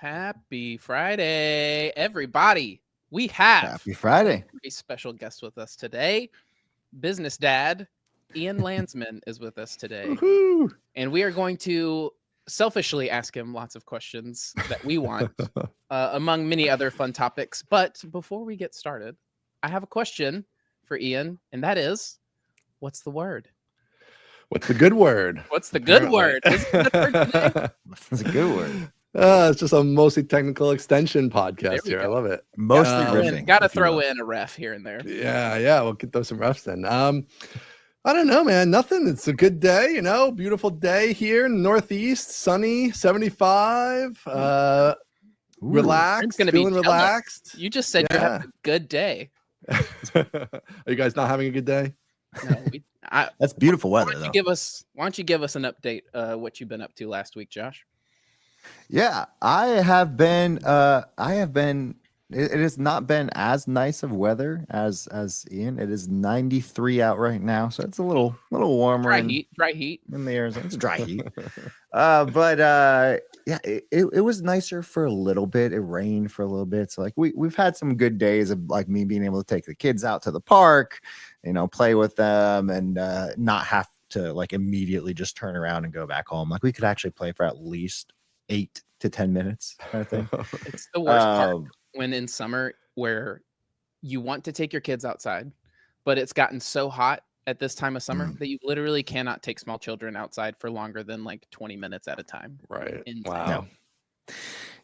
Happy Friday, everybody. We have Happy Friday. a special guest with us today. Business Dad Ian Landsman is with us today. Woohoo. And we are going to selfishly ask him lots of questions that we want, among many other fun topics. But before we get started, I have a question for Ian, and that is, what's the word? What's the good word? What's the good word? Is it the word today? That's a good word. It's just a mostly technical extension podcast here. I love it. Mostly riffing, Gotta if you throw will. in a ref here and there. Yeah. We'll get those some refs then. I don't know, man. Nothing. It's a good day, beautiful day here in the Northeast, sunny, 75. Relaxed, gonna be feeling jealous. relaxed. You just said you're having a good day. Are you guys not having a good day? No, That's beautiful why weather, don't though. you give us an update? What you've been up to last week, Josh? Yeah, I have been. It has not been as nice of weather as Ian. It is 93 out right now, so it's a little warmer. Dry heat. In the Arizona. It's dry heat. Yeah, it was nicer for a little bit. It rained for a little bit. So like we've had some good days of like me being able to take the kids out to the park, play with them and not have to like immediately just turn around and go back home. Like we could actually play for at least 8 to 10 minutes kind of thing. It's the worst part when in summer where you want to take your kids outside, but it's gotten so hot at this time of summer that you literally cannot take small children outside for longer than like 20 minutes at a time. Right. Insane. Wow.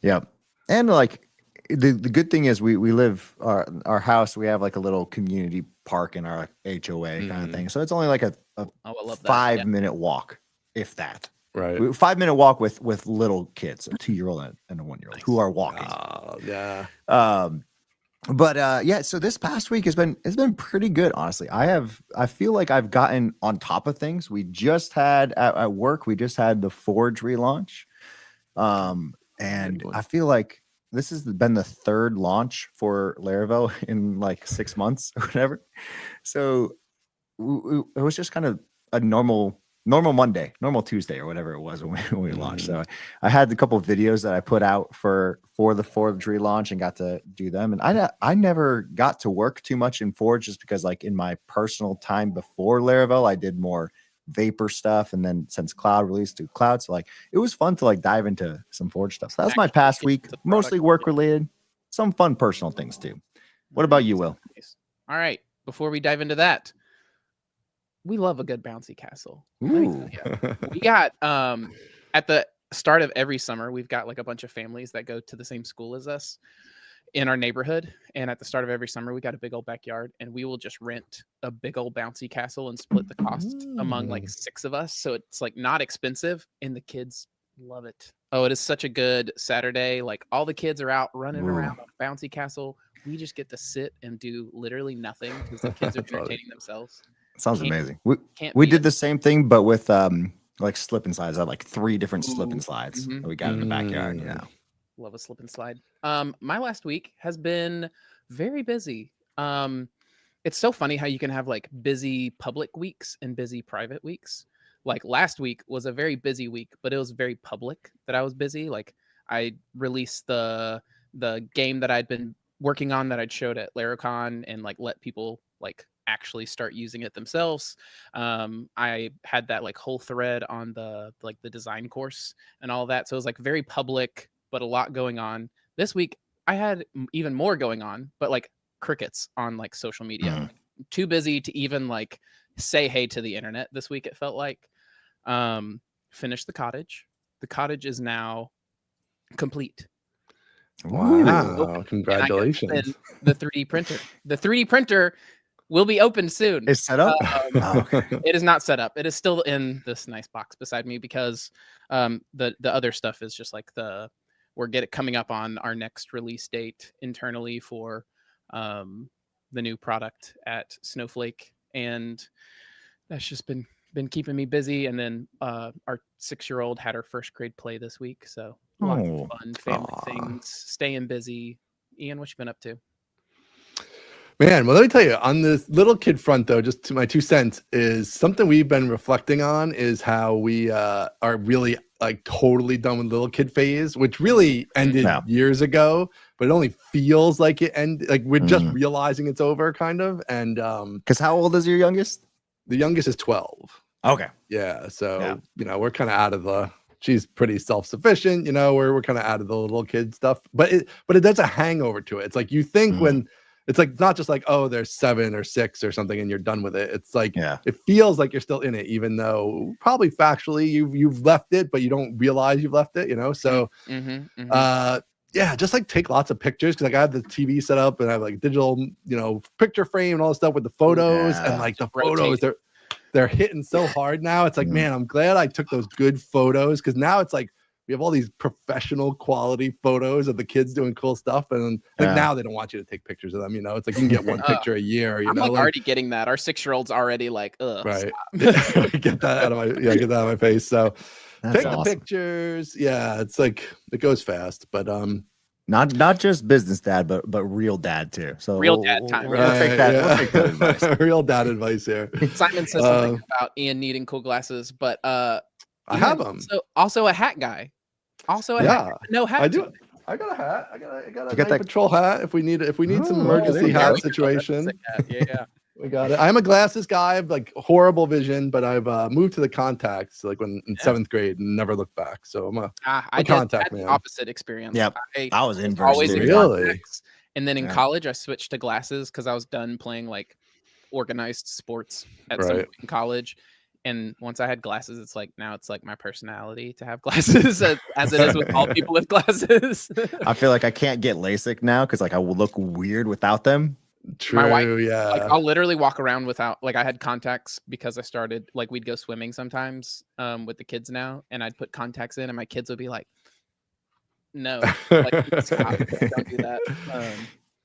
Yeah. And like the good thing is we live our house, we have like a little community park in our like, HOA kind of thing. So it's only like a I love that. 5-minute walk, if that. Right. 5-minute walk with little kids, a 2-year-old and a 1-year-old who are walking. Yeah. Yeah, so this past week has been pretty good, honestly. I feel like I've gotten on top of things. We just had at work, we just had the Forge relaunch. And I feel like this has been the third launch for Laravel in like 6 months or whatever. So it was just kind of a normal Monday, normal Tuesday or whatever it was when we launched. So I had a couple of videos that I put out for the Forge relaunch and got to do them. And I never got to work too much in Forge just because like in my personal time before Laravel, I did more Vapor stuff. And then since Cloud released to Cloud, so like it was fun to like dive into some Forge stuff. So that's my past week, mostly work related, some fun personal things too. What about you, Will? All right. Before we dive into that, we love a good bouncy castle. Ooh. We got at the start of every summer, we've got like a bunch of families that go to the same school as us in our neighborhood. And at the start of every summer, we got a big old backyard and we will just rent a big old bouncy castle and split the cost among like 6 of us. So it's like not expensive and the kids love it. Oh, it is such a good Saturday. Like all the kids are out running around on a bouncy castle. We just get to sit and do literally nothing because the kids are entertaining themselves. Sounds amazing. We did the same thing, but with like slip and slides. I had like 3 different slip and slides that we got in the backyard. Love a slip and slide. My last week has been very busy. It's so funny how you can have like busy public weeks and busy private weeks. Like last week was a very busy week, but it was very public that I was busy. Like I released the game that I'd been working on that I'd showed at Laracon and like let people like actually start using it themselves. I had that like whole thread on the design course and all that. So it was like very public, but a lot going on. This week I had even more going on, but like crickets on like social media. Too busy to even like say hey to the internet this week, it felt like. Finished the cottage. The cottage is now complete. Wow. Congratulations. The 3D printer. The 3D printer will be open soon. It's set up? Okay. It is not set up. It is still in this nice box beside me because the other stuff is just like we're coming up on our next release date internally for the new product at Snowflake, and that's just been keeping me busy. And then our 6-year-old had her first grade play this week, so lots of fun family things, staying busy. Ian, what you been up to? Man, well, let me tell you, on this little kid front, though, just to my 2 cents, is something we've been reflecting on is how we are really like totally done with little kid phase, which really ended Yeah. years ago, but it only feels like it ended. Like we're just Mm. realizing it's over, kind of. And Because how old is your youngest? the youngest is 12. Okay. Yeah, so Yeah. you know, we're kind of out of the. She's pretty self-sufficient, you know. We're kind of out of the little kid stuff, but it does a hangover to it. It's like you think when it's like not just like, oh, there's 7 or 6 or something and you're done with it. It's like it feels like you're still in it, even though probably factually you've left it, but you don't realize you've left it, you know. So yeah, just like take lots of pictures, because like I have the TV set up and I have like digital, you know, picture frame and all this stuff with the photos, and like the photos they're hitting so hard now. It's like, man, I'm glad I took those good photos, because now it's like we have all these professional quality photos of the kids doing cool stuff, and like now they don't want you to take pictures of them. You know, it's like you can get one picture a year. You I'm know, like already getting that. Our 6-year-old's already like, ugh. Right. Get that out of my face. So take the pictures. Yeah, it's like it goes fast, but not just business dad, but real dad too. So real dad time. We'll take that. We'll take that advice. Real dad advice here. Simon says something about Ian needing cool glasses, but I have them. So also a hat guy. Also a hat guy. No hat. I do. I got a hat. I got a Night Patrol hat if we need some emergency hat situation. Yeah. We got it. I'm a glasses guy. I have like horrible vision, but I've moved to the contacts like when in 7th grade and never looked back. So I'm a contact man. Opposite experience. Yep. I was inverse. Always really. And then in college, I switched to glasses because I was done playing like organized sports at some point in college. And once I had glasses, it's like now it's like my personality to have glasses, as it is with all people with glasses. I feel like I can't get LASIK now because like I will look weird without them. True. My wife, yeah. Like I'll literally walk around without, like I had contacts because I started, like we'd go swimming sometimes with the kids now, and I'd put contacts in, and my kids would be like, "No, like stop, don't do that."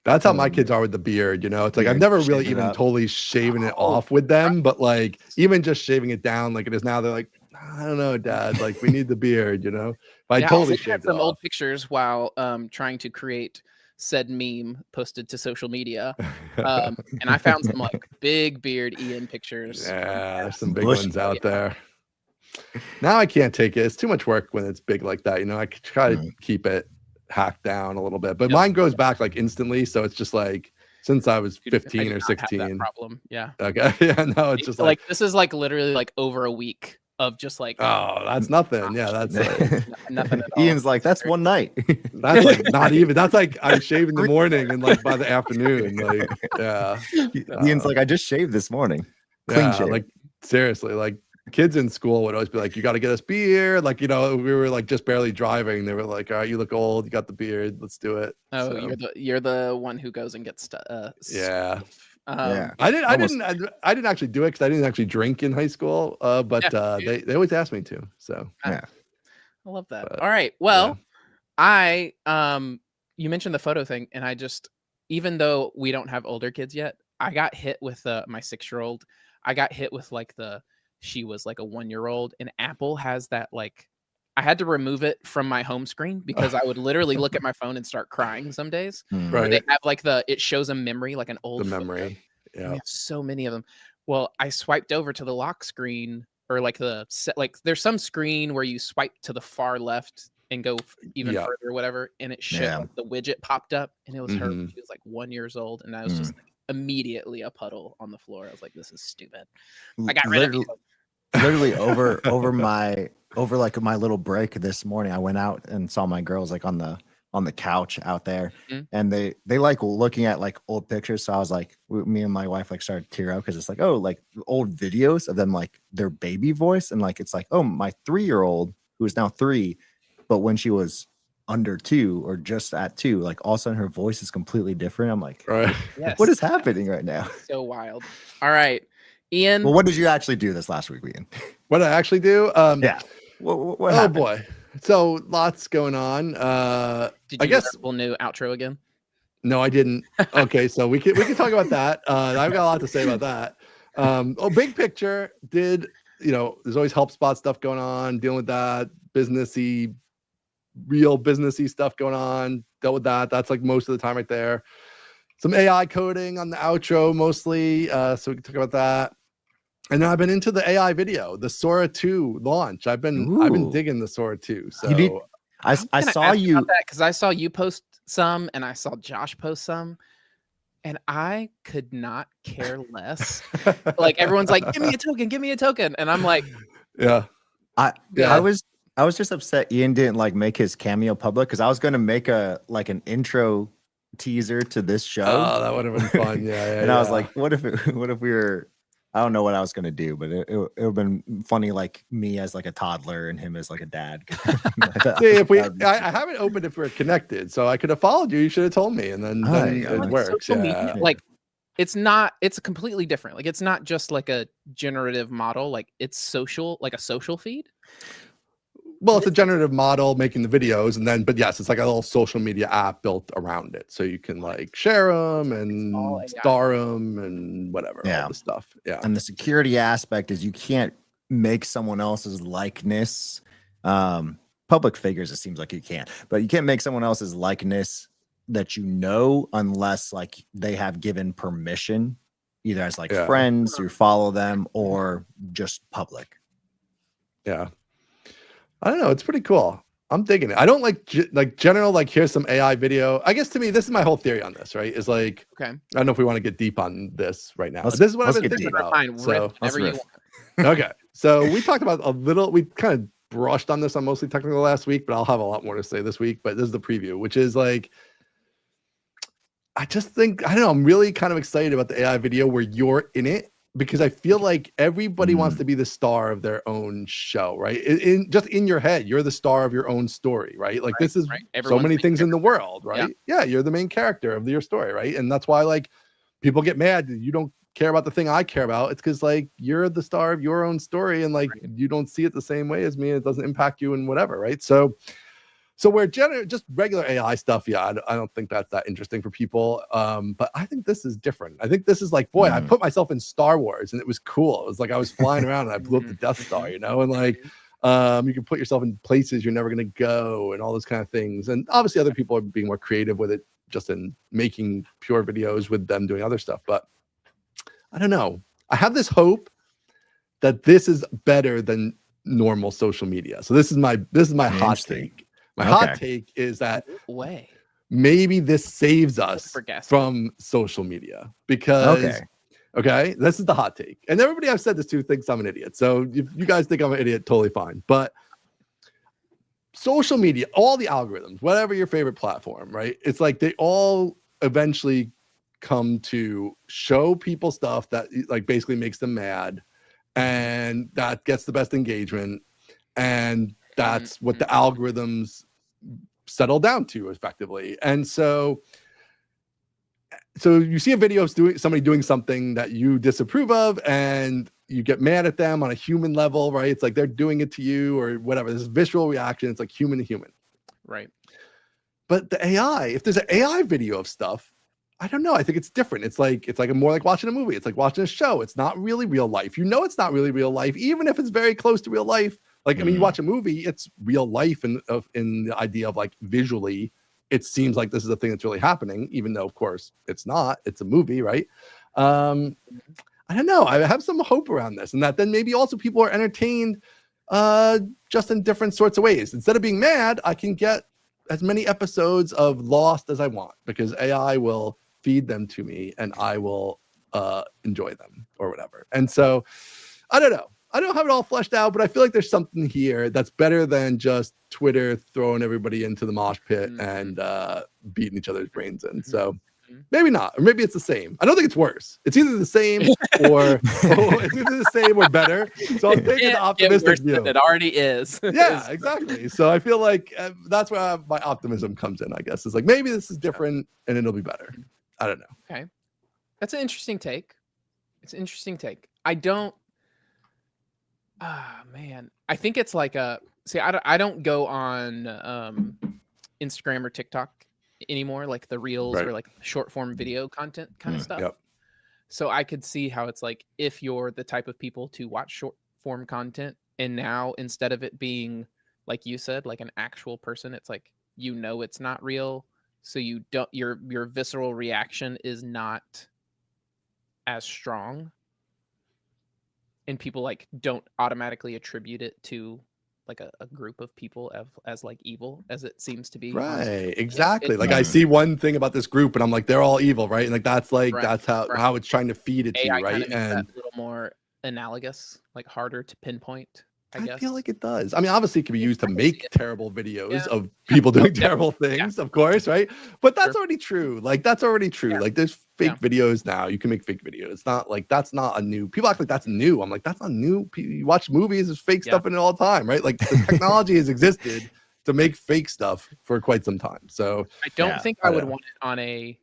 That's how my kids are with the beard, you know. It's like I've never really even totally shaven it off with them, but like even just shaving it down like it is now, they're like, I don't know, Dad. Like we need the beard, you know. But I totally shaved some old pictures while trying to create said meme posted to social media, and I found some like big beard Ian pictures. Yeah, there's some big ones out there. Now I can't take it. It's too much work when it's big like that. You know, I try to keep it hacked down a little bit, but mine grows back like instantly. So it's just like since I was 15 or 16. Problem. Yeah. Okay. Yeah. No, it's just like this is like literally like over a week of just like, oh, that's nothing. Yeah, that's like, nothing at all. Ian's like, that's one night. That's like not even. That's like I shave in the morning and like by the afternoon. Like, yeah. Ian's like, I just shaved this morning. Clean shave. Like seriously, like kids in school would always be like, you got to get us beard. Like, you know, we were like just barely driving. They were like, all right, you look old. You got the beard. Let's do it. Oh, so. you're the one who goes and gets yeah. Yeah. I didn't actually do it because I didn't actually drink in high school. But they always asked me to. So yeah. I love that. But, all right. Well, I you mentioned the photo thing, and I just, even though we don't have older kids yet, I got hit with my 6-year-old. I got hit with like she was like a 1-year-old, and Apple has that like, I had to remove it from my home screen because I would literally look at my phone and start crying some days. Right. They have like it shows a memory, like an old memory. Yeah. We have so many of them. Well, I swiped over to the lock screen, or like there's some screen where you swipe to the far left and go even further or whatever, and it showed like, the widget popped up, and it was her. She was like 1 year old, and I was just like, immediately a puddle on the floor. I was like, this is stupid. I got rid of it. Literally over my little break this morning, I went out and saw my girls like on the couch out there, and they like looking at like old pictures. So I was like, me and my wife like started to tear up because it's like, oh, like old videos of them, like their baby voice, and like it's like, oh, my 3-year-old who is now 3, but when she was under 2 or just at 2, like all of a sudden her voice is completely different. I'm like, what is happening right now? So wild. All right, Ian. Well, what did you actually do this last week, Ian? What did I actually do? Yeah. What happened? Boy. So lots going on. Did you get a new outro again? No, I didn't. Okay, so we can talk about that. I've got a lot to say about that. Big picture, there's always HelpSpot stuff going on, dealing with that, real businessy stuff going on, dealt with that. That's like most of the time right there. some AI coding on the outro mostly. So we can talk about that. And then I've been into the AI video, the Sora 2 launch. I've been digging the Sora 2. So You did. I gonna saw ask you. about that because I saw you post some and I saw Josh post some, and I could not care less. Like everyone's like, give me a token. And I'm like, yeah. I was just upset Ian didn't like make his cameo public, because I was gonna make an intro teaser to this show. Oh, that would have been fun. Yeah. And I was like, what if we were, I don't know what I was gonna do, but it would have been funny, like me as like a toddler and him as like a dad. See, I haven't opened if we're connected, so I could have followed you. You should have told me, and then it works. Social media, like it's completely different. Like it's not just like a generative model, like it's social, like a social feed. Well, it's a generative model making the videos, and then, but yes, it's like a little social media app built around it, so you can like share them and star them and whatever, all the stuff. Yeah, and the security aspect is you can't make someone else's likeness. Public figures, it seems like you can't, but you can't make someone else's likeness that unless like they have given permission, either as like friends who follow them or just public. Yeah. I don't know. It's pretty cool. I'm digging it. I don't like general, like here's some AI video. I guess to me, this is my whole theory on this, right? Is like, okay. I don't know if we want to get deep on this right now. This is what I've been thinking about. So, okay. So we talked about we kind of brushed on this on Mostly Technical last week, but I'll have a lot more to say this week. But this is the preview, which is like, I just think, I don't know, I'm really kind of excited about the AI video where you're in it, because I feel like everybody wants to be the star of their own show, right? Just in your head, you're the star of your own story, right? Like this is so many things in the world, right? Yeah, you're the main character of your story, right? And that's why like people get mad that you don't care about the thing I care about. It's because like you're the star of your own story, and like you don't see it the same way as me, and it doesn't impact you and whatever, right? So we're just regular AI stuff. Yeah, I don't think that's that interesting for people. But I think this is different. I think this is like, boy, I put myself in Star Wars and it was cool. It was like I was flying around and I blew up the Death Star, and like you can put yourself in places you're never going to go and all those kind of things. And obviously other people are being more creative with it, just in making pure videos with them doing other stuff. But I don't know. I have this hope that this is better than normal social media. So this is my hot take. My hot take is that maybe this saves us from social media, because this is the hot take. And everybody I've said this to thinks I'm an idiot. So if you guys think I'm an idiot, totally fine. But social media, all the algorithms, whatever your favorite platform, right? It's like they all eventually come to show people stuff that like basically makes them mad, and that gets the best engagement, and that's what the algorithms settle down to effectively. And so you see a video of somebody doing something that you disapprove of, and you get mad at them on a human level, right? It's like they're doing it to you or whatever. This visceral reaction. It's like human to human. Right. But the AI, if there's an AI video of stuff, I don't know. I think it's different. It's like more like watching a movie. It's like watching a show. It's not really real life. It's not really real life, even if it's very close to real life. Like, I mean, you watch a movie, it's real life in the idea of like visually, it seems like this is a thing that's really happening, even though, of course, it's not. It's a movie, right? I don't know. I have some hope around this, and that then maybe also people are entertained just in different sorts of ways. Instead of being mad, I can get as many episodes of Lost as I want, because AI will feed them to me and I will enjoy them or whatever. And so I don't know. I don't have it all fleshed out, but I feel like there's something here that's better than just Twitter throwing everybody into the mosh pit and beating each other's brains in. So maybe not, or maybe it's the same. I don't think it's worse. It's either the same or it's either the same or better. So I'm taking the optimistic view. It already is. Yeah, exactly. So I feel like that's where my optimism comes in, I guess. It's like maybe this is different and it'll be better. I don't know. Okay. That's an interesting take. It's an interesting take. I don't. Man, I think it's like I don't go on Instagram or TikTok anymore, like the reels or like short form video content kind of stuff. Yep. So I could see how it's like, if you're the type of people to watch short form content, and now instead of it being like you said, like an actual person, it's like, it's not real. so you don't your visceral reaction is not as strong, and people like don't automatically attribute it to like a group of people as like evil as it seems to be. Right, exactly. It Like I see one thing about this group and I'm like, they're all evil, right? And like that's how it's trying to feed it to AI you, kind right? of makes that a little more analogous, like harder to pinpoint, I guess. feel like it does. I mean, obviously it can be used to make terrible videos Yeah. of people doing definitely. terrible things, of course, right? But that's Sure. already true. Like that's already true. Yeah. Like there's fake videos now. You can make fake videos. It's not like that's not a new. People act like that's new. I'm like, that's not new. You watch movies, there's fake stuff in it all the time, right? Like the technology has existed to make fake stuff for quite some time. So I don't think I would want it on a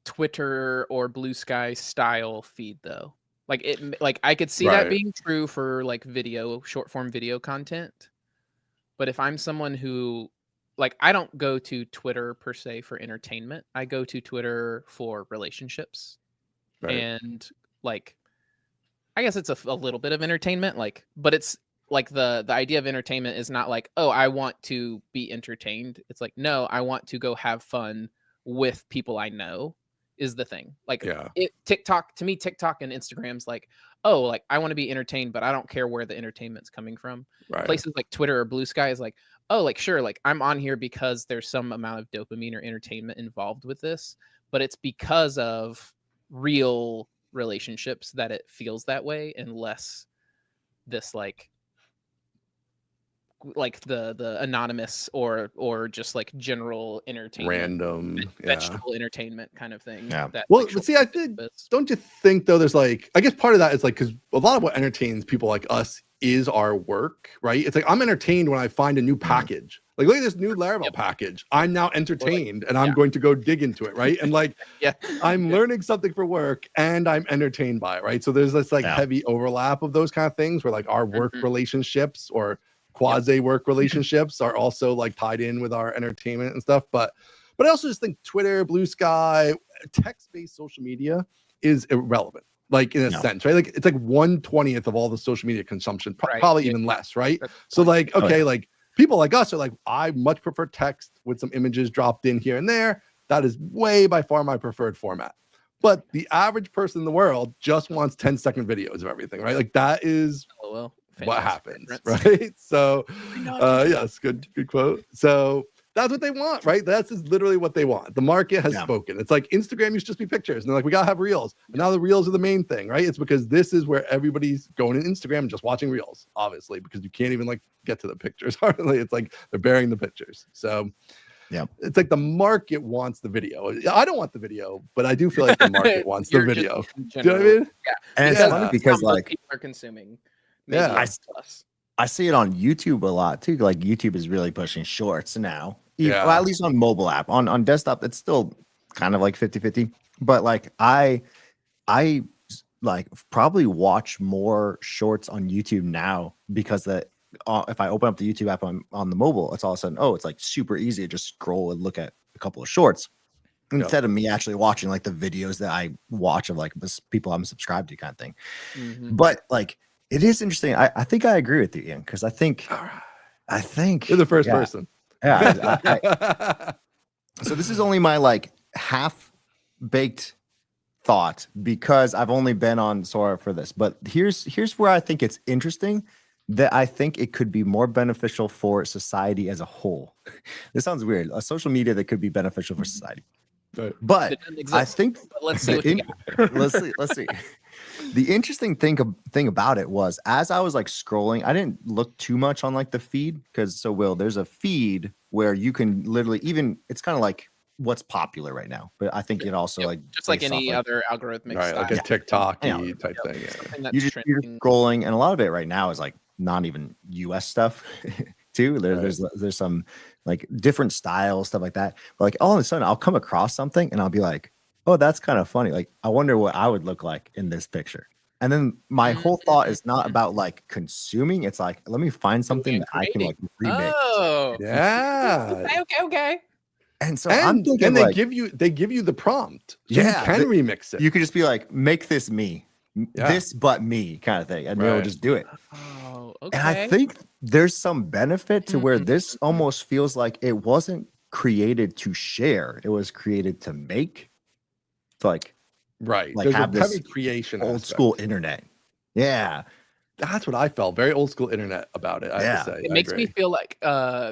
Twitter or Blue Sky style feed though. Like it, like I could see that being true for like video, short form video content. But if I'm someone who, like, I don't go to Twitter per se for entertainment. I go to Twitter for relationships, and like, I guess it's a little bit of entertainment. Like, but it's like the idea of entertainment is not like, oh, I want to be entertained. It's like, no, I want to go have fun with people I know. Is the thing. Like TikTok, to me, TikTok and Instagram's like, oh, like I want to be entertained, but I don't care where the entertainment's coming from. Places like Twitter or Blue Sky is like, oh, like sure, like I'm on here because there's some amount of dopamine or entertainment involved with this, but it's because of real relationships that it feels that way, and less this like the anonymous or just like general entertainment, random vegetable entertainment kind of thing. That, well, like, but see, I think, don't you think though, there's like, I guess part of that is like, because a lot of what entertains people like us is our work, right? It's like I'm entertained when I find a new package. Like, look at this new Laravel package. I'm now entertained, and I'm going to go dig into it, right? And like, I'm learning something for work, and I'm entertained by it, right? So there's this like heavy overlap of those kind of things where like our work relationships or quasi work relationships are also like tied in with our entertainment and stuff. But I also just think Twitter, Blue Sky, text-based social media is irrelevant, like in a sense, right? Like it's like 1/20th of all the social media consumption, probably even less, right? So like, okay, like people like us are like, I much prefer text with some images dropped in here and there. That is way by far my preferred format. But the average person in the world just wants 10-second videos of everything, right? Like that is what happens, right? So yes, good quote. So that's what they want, right? That's literally what they want. The market has spoken. It's like Instagram used to just be pictures, and they're like, we gotta have reels, and now the reels are the main thing, right? It's because this is where everybody's going in Instagram and just watching reels, obviously, because you can't even like get to the pictures hardly. It's like they're burying the pictures. So it's like the market wants the video. I don't want the video, but I do feel like the market wants the video. Do you know what I mean? And it's funny because like people are consuming. I see it on YouTube a lot too. Like YouTube is really pushing shorts now. Well, at least on mobile app. On desktop, it's still kind of like 50-50. But like I like probably watch more shorts on YouTube now because if I open up the YouTube app on the mobile, it's all of a sudden, it's like super easy to just scroll and look at a couple of shorts instead of me actually watching like the videos that I watch of like people I'm subscribed to kind of thing. But like, it is interesting. I think I agree with you, Ian, because I think you're the first person. So this is only my like half baked thought because I've only been on Sora for this. But here's where I think it's interesting that I think it could be more beneficial for society as a whole. This sounds weird. A social media that could be beneficial for society. But I think let's see what you got. Let's see. The interesting thing about it was as I was like scrolling, I didn't look too much on like the feed because there's a feed where you can literally it's kind of like what's popular right now, but I think it also like just like any other algorithmic style. Like a TikTok type thing. You're just scrolling, and a lot of it right now is like not even US stuff too. There's some like different styles, stuff like that. But like all of a sudden I'll come across something and I'll be like, oh, that's kind of funny. Like, I wonder what I would look like in this picture. And then my whole thought is not about like consuming. It's like, let me find something that I can like remix. Oh, yeah. Okay. And so I'm thinking, and they like, give you the prompt. So you can remix it. You could just be like, make this me, this but me kind of thing, and they'll just do it. Oh, okay. And I think there's some benefit to where this almost feels like it wasn't created to share. It was created to make. To like Right. like There's have a heavy this creation old aspect. school internet. Yeah. That's what I felt. Very old school internet about it, I have to say. It I makes me agree. feel like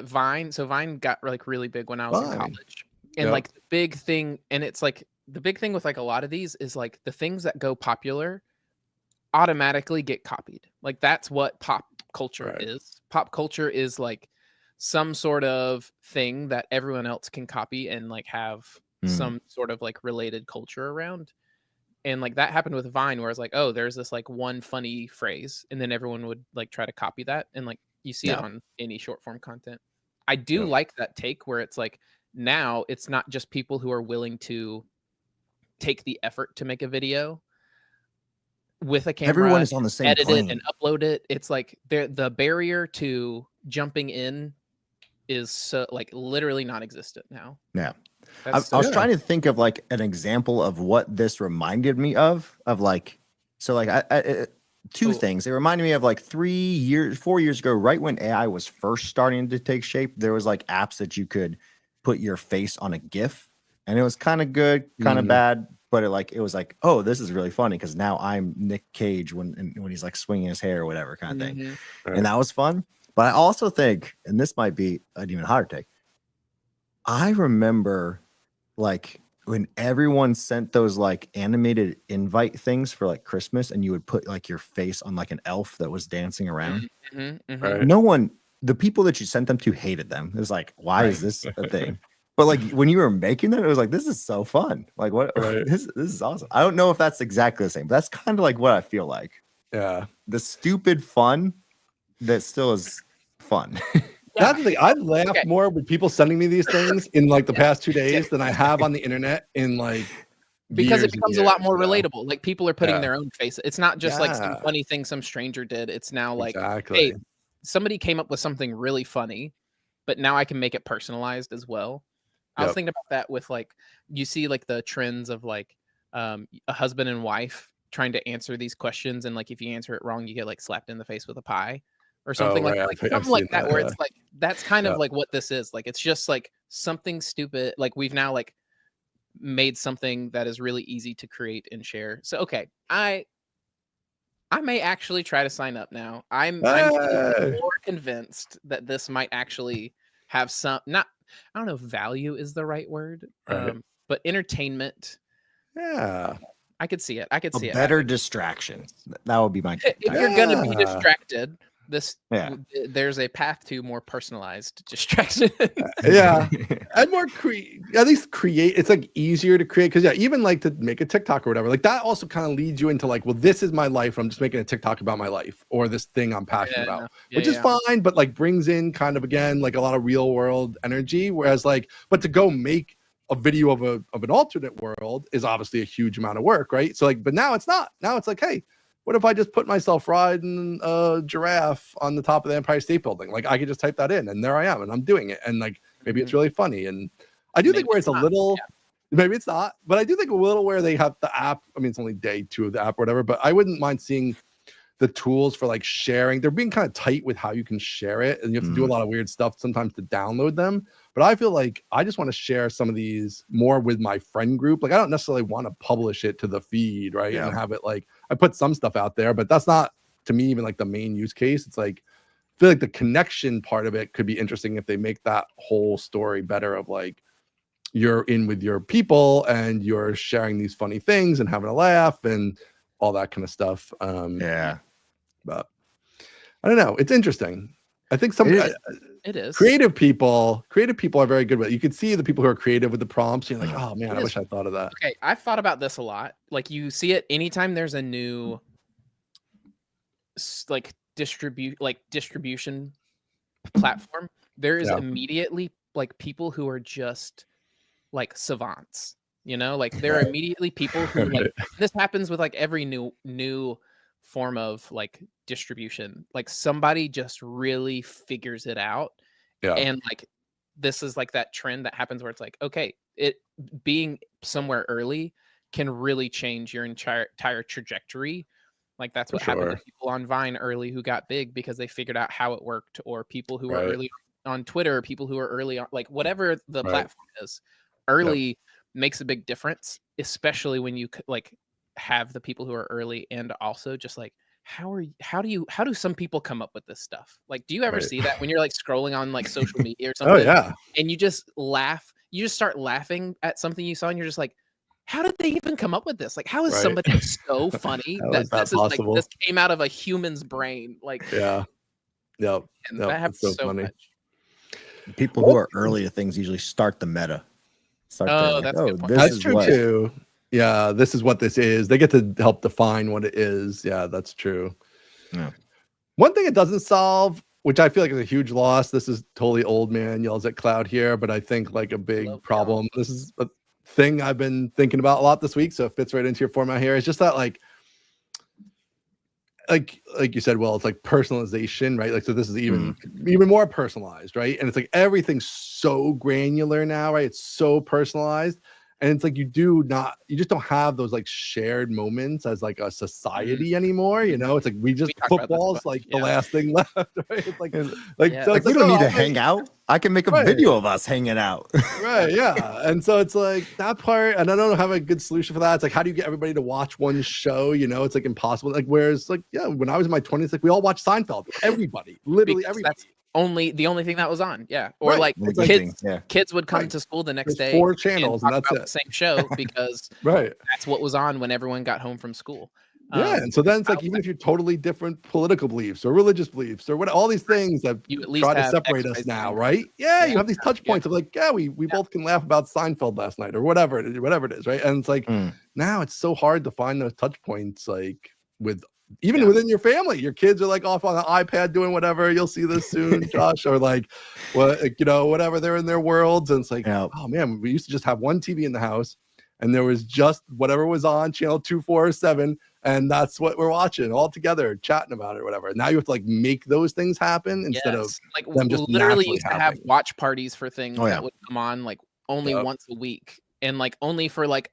Vine. So Vine got like really big when I was in Fine. college. And Yep. like the big thing, and it's like the big thing with like a lot of these is like the things that go popular automatically get copied. Like that's what pop culture Right. is. Pop culture is like some sort of thing that everyone else can copy and like have some sort of like related culture around. And like that happened with Vine, where it's like, oh, there's this like one funny phrase, and then everyone would like try to copy that, and like you see it on any short form content. I do like that take where it's like now it's not just people who are willing to take the effort to make a video with a camera, Everyone is on the same edit plane. it and upload it. It's like the barrier to jumping in is so like literally non-existent now. Yeah. I was trying to think of like an example of what this reminded me of like, so like two things. It reminded me of like 4 years ago, right when AI was first starting to take shape, there was like apps that you could put your face on a GIF, and it was kind of good, kind of bad, but it was like, oh, this is really funny because now I'm Nick Cage when he's like swinging his hair or whatever kind of thing, and that was fun. But I also think, and this might be an even hotter take, I remember like when everyone sent those like animated invite things for like Christmas, and you would put like your face on like an elf that was dancing around. No one, the people that you sent them to hated them. It was like, why is this a thing? But like when you were making them, it was like, this is so fun. Like what? This is awesome. I don't know if that's exactly the same, but that's kind of like what I feel like. Yeah. The stupid fun that still is fun. That's the thing. I laugh more with people sending me these things in like the past 2 days than I have on the internet in like because it becomes a lot more you know? relatable. Like people are putting their own face. It's not just like some funny thing some stranger did. It's now like, hey, somebody came up with something really funny, but now I can make it personalized as well. I was thinking about that with like, you see like the trends of like a husband and wife trying to answer these questions, and like if you answer it wrong, you get like slapped in the face with a pie or something like something like that, where it's like that's kind of like what this is. Like it's just like something stupid. Like we've now like made something that is really easy to create and share. So okay, I may actually try to sign up now. I'm more convinced that this might actually have some, not, I don't know if value is the right word, but entertainment. Yeah. I could see it. I could see it. Better distraction. That would be my. If you're gonna be distracted, there's a path to more personalized distraction. And more at least create. It's like easier to create because even like to make a TikTok or whatever, like that also kind of leads you into like, well, this is my life. I'm just making a TikTok about my life or this thing I'm passionate about, which is fine, but like brings in kind of again like a lot of real world energy. Whereas like, but to go make a video of an alternate world is obviously a huge amount of work, right? So like, but now it's not. Now it's like, hey, what if I just put myself riding a giraffe on the top of the Empire State Building? Like I could just type that in and there I am and I'm doing it. And like, maybe it's really funny. And I do think where it's a little, maybe it's not, but I do think a little where they have the app. I mean, it's only day 2 of the app or whatever, but I wouldn't mind seeing the tools for like sharing. They're being kind of tight with how you can share it. And you have to do a lot of weird stuff sometimes to download them. But I feel like I just want to share some of these more with my friend group. Like I don't necessarily want to publish it to the feed, right? And have it like, I put some stuff out there, but that's not to me even like the main use case. It's like, I feel like the connection part of it could be interesting if they make that whole story better of like, you're in with your people and you're sharing these funny things and having a laugh and all that kind of stuff. But I don't know. It's interesting. I think it is. Creative people are very good with it. You can see the people who are creative with the prompts. You're like, oh man, I wish I thought of that. Okay, I've thought about this a lot. Like you see it anytime there's a new like distribution platform. There is immediately like people who are just like savants. You know, like there are immediately people who like this happens with like every new form of like distribution. Like somebody just really figures it out. And like this is like that trend that happens where it's like, okay, it being somewhere early can really change your entire trajectory. Like that's what happened to people on Vine early who got big because they figured out how it worked, or people who were early on Twitter, people who are early on, like whatever the Right. platform is, early makes a big difference, especially when you like have the people who are early, and also just like how do some people come up with this stuff? Like, do you ever Right. see that when you're like scrolling on like social media or Oh something, yeah. and you just laugh, you just start laughing at something you saw, and you're just like, how did they even come up with this? Like, how is Right. somebody so funny How that is that this is like possible? this came out of a human's brain? Like, Yeah. Yep. and Yep. that happens It's so so funny. much. People who are early at things usually start the meta. Start Oh, like, that's a good point. this That's is true what. too. Yeah, this is what this is. They get to help define what it is. Yeah, that's true. Yeah. One thing it doesn't solve, which I feel like is a huge loss. This is totally old man yells at cloud here, but I think like a big Love problem. This is a thing I've been thinking about a lot this week, so it fits right into your format here. It's just that like you said, well, it's like personalization, right? Like, so this is even more personalized, right? And it's like everything's so granular now, right? It's so personalized. And it's like you just don't have those like shared moments as like a society anymore. You know, it's like we talked about this football's a bunch, like the last thing left, right? It's like Yeah. so Like it's we don't need to I'll hang out. I can make a Right. video of us hanging out. Right, yeah. And so it's like that part, and I don't have a good solution for that. It's like, how do you get everybody to watch one show? You know, it's like impossible. Like, whereas, like, yeah, when I was in my 20s, like we all watched Seinfeld. Everybody, literally Because everybody. that's the only thing that was on. Yeah. Or Right. like It's like- kids, yeah. kids would come Right. to school the next There's day 4 channels, and talk that's about it. the same show because Right. that's what was on when everyone got home from school. Yeah, and so then it's like even if you're totally different political beliefs or religious beliefs or what, all these things that you at least try to have separate X, us Y, now, Z. right? Yeah, Yeah. you have these touch points of like, yeah, we both can laugh about Seinfeld last night or whatever it is, right? And it's like now it's so hard to find those touch points, like even within your family. Your kids are like off on an iPad doing whatever. You'll see this soon, Josh, or like whatever. They're in their worlds, and it's like, oh man, we used to just have one TV in the house, and there was just whatever was on channel 2, 4, or 7. And that's what we're watching all together, chatting about it or whatever. Now you have to like make those things happen instead of like them just literally naturally used to have happening. watch parties for things that would come on like only once a week and like only for like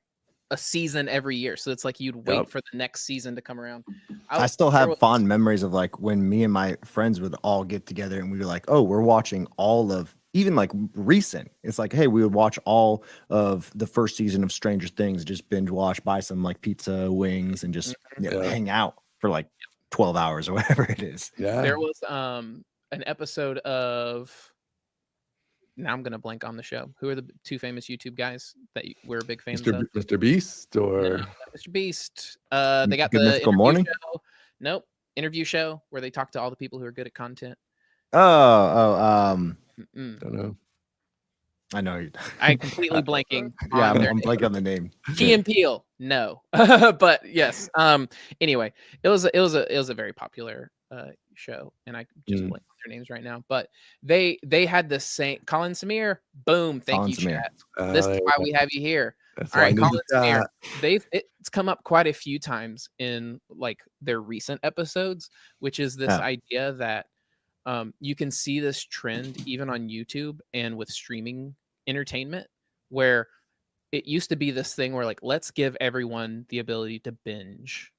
a season every year. So it's like you'd wait for the next season to come around. I still have fond memories of like when me and my friends would all get together and we were like, oh, we're watching all of even like recent. It's like, hey, we would watch all of the first season of Stranger Things, just binge watch, buy some like pizza, wings, and just hang out for like 12 hours or whatever it is. Yeah. There was an episode of, now I'm gonna blank on the show. Who are the 2 famous YouTube guys that we're big fans of? Mr. Beast or Mr. Beast. They got Good the Mythical Morning? show. Nope. Interview show where they talk to all the people who are good at content. Don't know. I know. I'm completely blanking. Yeah, on I'm blanking on the name. Key and Peele, no, but yes. Anyway, it was a very popular show, and I just blank on their names right now. But they had the same Colin Samir. Boom, thank you, chat. This is why we have you here. All right, Colin Samir. It's come up quite a few times in like their recent episodes, which is this idea that you can see this trend even on YouTube and with streaming entertainment, where it used to be this thing where like, let's give everyone the ability to binge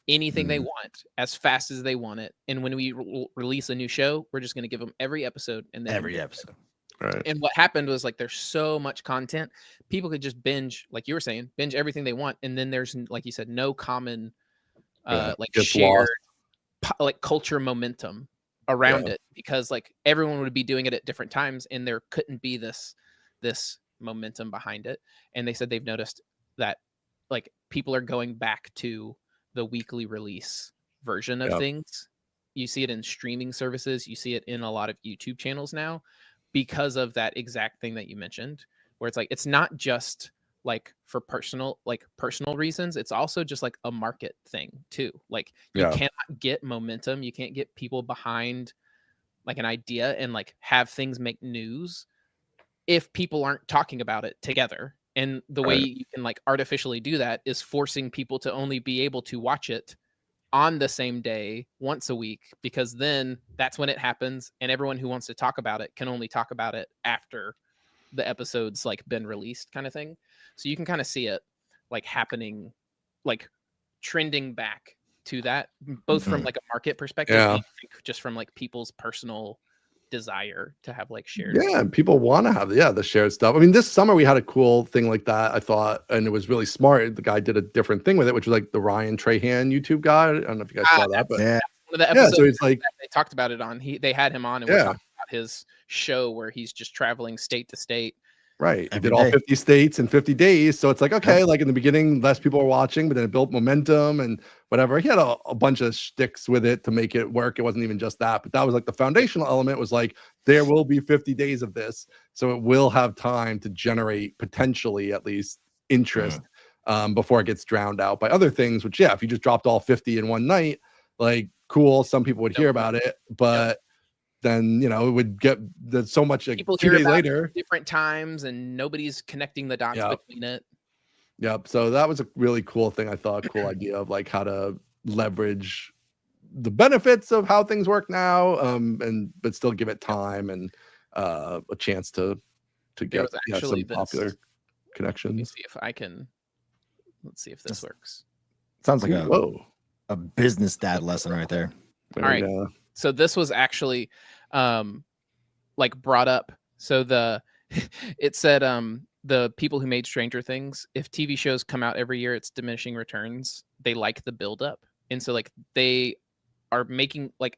anything they want as fast as they want it. And when we release a new show, we're just going to give them every episode and then every episode. Right. And what happened was like, there's so much content, people could just binge, like you were saying, binge everything they want. And then there's, like you said, no common like shared like culture momentum around it, because like everyone would be doing it at different times and there couldn't be this momentum behind it. And they said they've noticed that like people are going back to the weekly release version of things. You see it in streaming services, you see it in a lot of YouTube channels now, because of that exact thing that you mentioned, where it's like it's not just like for personal reasons, it's also just like a market thing too. Like you cannot get momentum, you can't get people behind like an idea and like have things make news if people aren't talking about it together. And the way you can like artificially do that is forcing people to only be able to watch it on the same day once a week, because then that's when it happens, and everyone who wants to talk about it can only talk about it after the episode's like been released, kind of thing. So you can kind of see it like happening, like trending back to that, both from like a market perspective and just from like people's personal desire to have like shared. Yeah, and people want to have the shared stuff. I mean, this summer we had a cool thing like that, I thought, and it was really smart. The guy did a different thing with it, which was like the Ryan Trahan YouTube guy. I don't know if you guys saw that, but Yeah. One of the episodes so it's like that they talked about it on. They had him on and we're talking about his show where he's just traveling state to state. right. He Every did all day. 50 states in 50 days. So it's like, okay, like in the beginning, less people were watching, but then it built momentum and whatever. He had a bunch of shticks with it to make it work. It wasn't even just that, but that was like the foundational element was like, there will be 50 days of this. So it will have time to generate potentially at least interest before it gets drowned out by other things, which, if you just dropped all 50 in one night, like cool, some people would hear about it, but then it would get so much like People 2 hear days about later, different times, and nobody's connecting the dots between it. Yep. So that was a really cool thing. I thought, cool idea of like how to leverage the benefits of how things work now, but still give it time and a chance to get some popular connections. Let me see if I can. Let's see if this works. Sounds like a business dad lesson right there. All right. So this was actually like brought up. So it said the people who made Stranger Things, if TV shows come out every year, it's diminishing returns. They like the buildup. And so like they are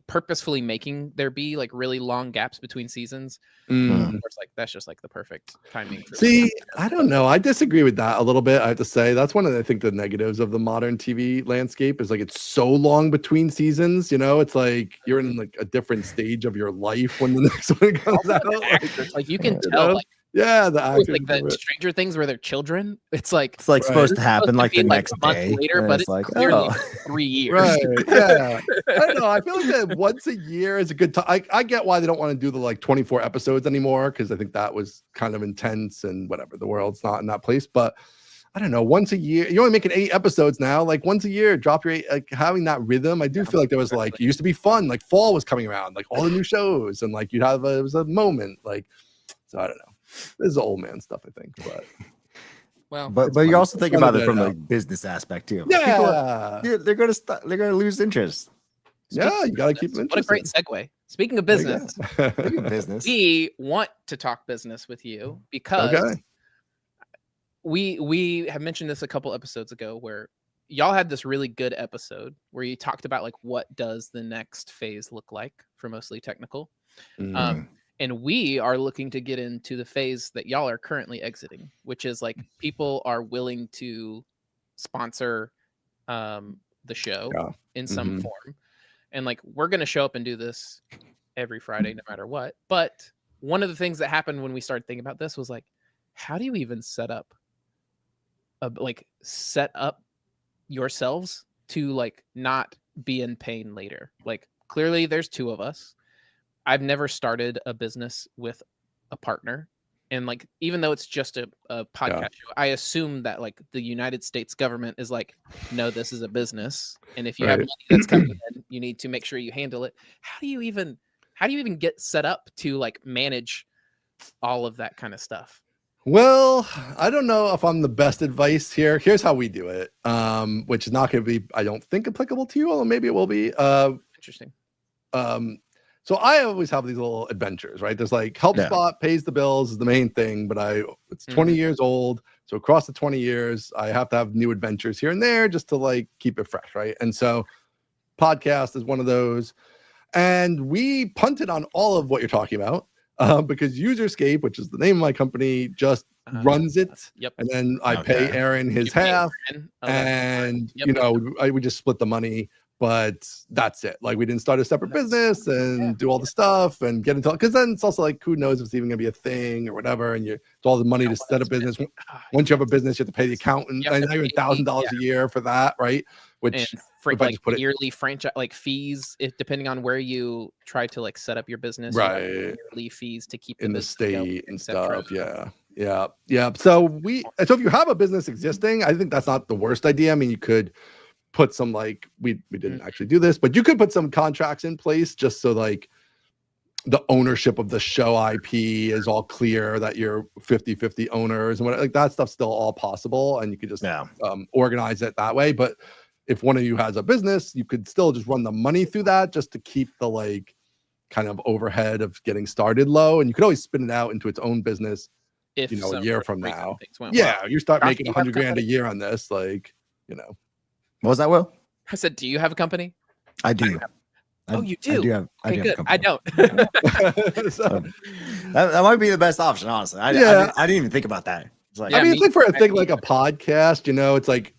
purposefully making there be like really long gaps between seasons. Of course, like that's just like the perfect timing. See, I don't know. I disagree with that a little bit. I have to say that's one of I think the negatives of the modern TV landscape is like it's so long between seasons. It's like you're in like a different stage of your life when the next one comes out. Like you can tell, like the actors like the Stranger Things where they're children. It's like supposed to happen like the next a month day later, but it's like clearly 3 years. Right. Yeah. I don't know. I feel like that once a year is a good time. I get why they don't want to do the like 24 episodes anymore, because I think that was kind of intense and whatever. The world's not in that place. But I don't know. Once a year, you're only making 8 episodes now. Like once a year, drop your 8. Like having that rhythm, I do feel like there was like it used to be fun. Like fall was coming around, like all the new shows, and like you'd have it was a moment. Like so, I don't know. This is old man stuff, I think. But well, but you also think about it from the business aspect too. Yeah, they're gonna lose interest. You gotta keep them interested. What a great segue. Speaking of business, business. We want to talk business with you because we have mentioned this a couple episodes ago where y'all had this really good episode where you talked about like what does the next phase look like for Mostly Technical. And we are looking to get into the phase that y'all are currently exiting, which is like people are willing to sponsor the show in some form. And like, we're going to show up and do this every Friday, no matter what. But one of the things that happened when we started thinking about this was like, how do you even set up yourselves to like not be in pain later? Like clearly there's 2 of us. I've never started a business with a partner. And like, even though it's just a podcast show, I assume that like the United States government is like, no, this is a business. And if you have money that's coming in, you need to make sure you handle it. How do you even get set up to like manage all of that kind of stuff? Well, I don't know if I'm the best advice here. Here's how we do it, which is not going to be, I don't think, applicable to you, although maybe it will be. Interesting. So I always have these little adventures, right? There's like HelpSpot pays the bills is the main thing, but it's 20 years old. So across the 20 years, I have to have new adventures here and there just to like keep it fresh, right? And so podcast is one of those. And we punted on all of what you're talking about because Userscape, which is the name of my company, just runs it. And then I pay Aaron his half. And, we just split the money. But that's it. Like we didn't start a separate business and do all the stuff and get into because then it's also like who knows if it's even gonna be a thing or whatever. And it's all the money to set a business. Once you have a business, you have to pay the accountant. I know $1,000 a year for that, right? Which like yearly franchise like fees, if depending on where you try to like set up your business, right? Yearly fees to keep in the state and stuff. Yeah. So if you have a business existing, I think that's not the worst idea. I mean, you could put some like we didn't actually do this, but you could put some contracts in place just so like the ownership of the show IP is all clear that you're 50-50 owners and what like that stuff's still all possible and you could just organize it that way. But if one of you has a business, you could still just run the money through that just to keep the like kind of overhead of getting started low, and you could always spin it out into its own business. If You know, a some year for from some reason now. things went Yeah, well. you start Josh, making do you have a 100 grand a company? year on this, like, you know. What was that, Will? I said, do you have a company? I do. Oh, you do? I do have. I Okay, do have a good. I company. don't. So, That might be the best option, honestly. I didn't even think about that. It's like, Yeah, I mean, me it's like for a too. thing like a podcast, you know, it's like,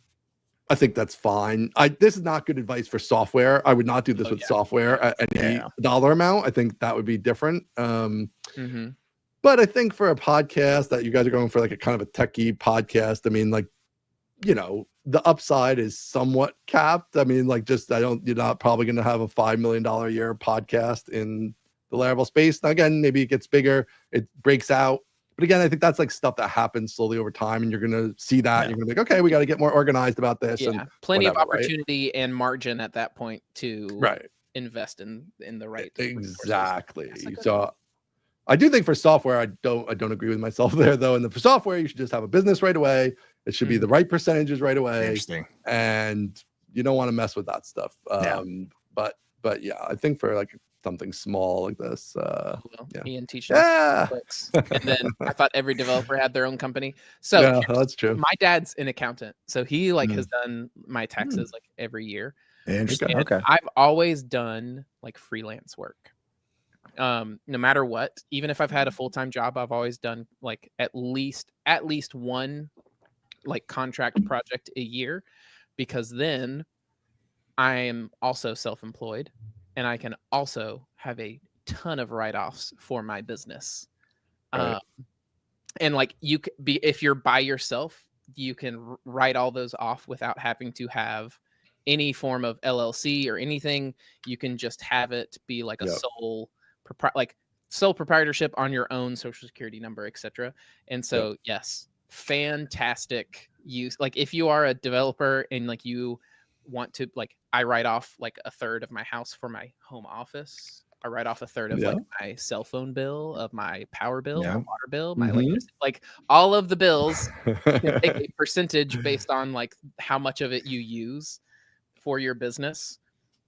I think that's fine. This is not good advice for software. I would not do this with software at any dollar amount. I think that would be different. Mhm. But I think for a podcast that you guys are going for, like a kind of a techie podcast, I mean, like, you know, the upside is somewhat capped. I mean, like, you're not probably going to have a $5 million a year podcast in the Laravel space. Now, again, maybe it gets bigger, it breaks out. But again, I think that's like stuff that happens slowly over time, and you're going to see that. And you're going to be like, okay, we got to get more organized about this. Yeah, and plenty whatever, of opportunity and margin at that point to invest in the right exactly. So I do think for software, I don't agree with myself there though. And for software, you should just have a business right away. It should be the right percentages right away. Interesting. And you don't want to mess with that stuff. But yeah, I think for like something small like this, Ian teaching us clicks. And then I thought every developer had their own company. So yeah, that's true. My dad's an accountant, so he like has done my taxes like every year. Interesting. Okay. I've always done like freelance work. No matter what, even if I've had a full-time job, I've always done like at least one like contract project a year, because then I am also self-employed and I can also have a ton of write-offs for my business. And like you could be, if you're by yourself, you can write all those off without having to have any form of LLC or anything. You can just have it be like a sole proprietorship on your own social security number, etc. And so yes, fantastic use. Like if you are a developer and like you want to, like, I write off like a third of my house for my home office. I write off a third of like my cell phone bill, of my power bill, my water bill, my electricity, like all of the bills. You can take a percentage based on like how much of it you use for your business.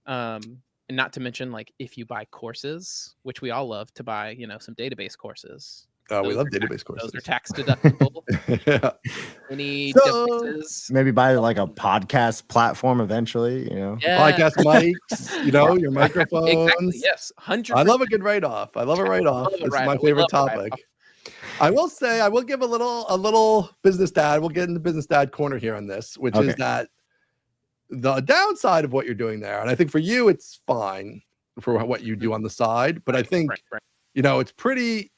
And not to mention, like, if you buy courses, which we all love to buy, you know, some database courses. We love database courses. Those are tax deductible. Any differences? Maybe buy like a podcast platform eventually, you know. Podcast mics, you know, your microphones. Exactly. Yes, 100%. I love a good write-off. I love a write-off. It's my favorite topic. I will say, I will give a little business dad. We'll get into business dad corner here on this, which is that the downside of what you're doing there, and I think for you it's fine for what you do on the side, but I think you know, it's pretty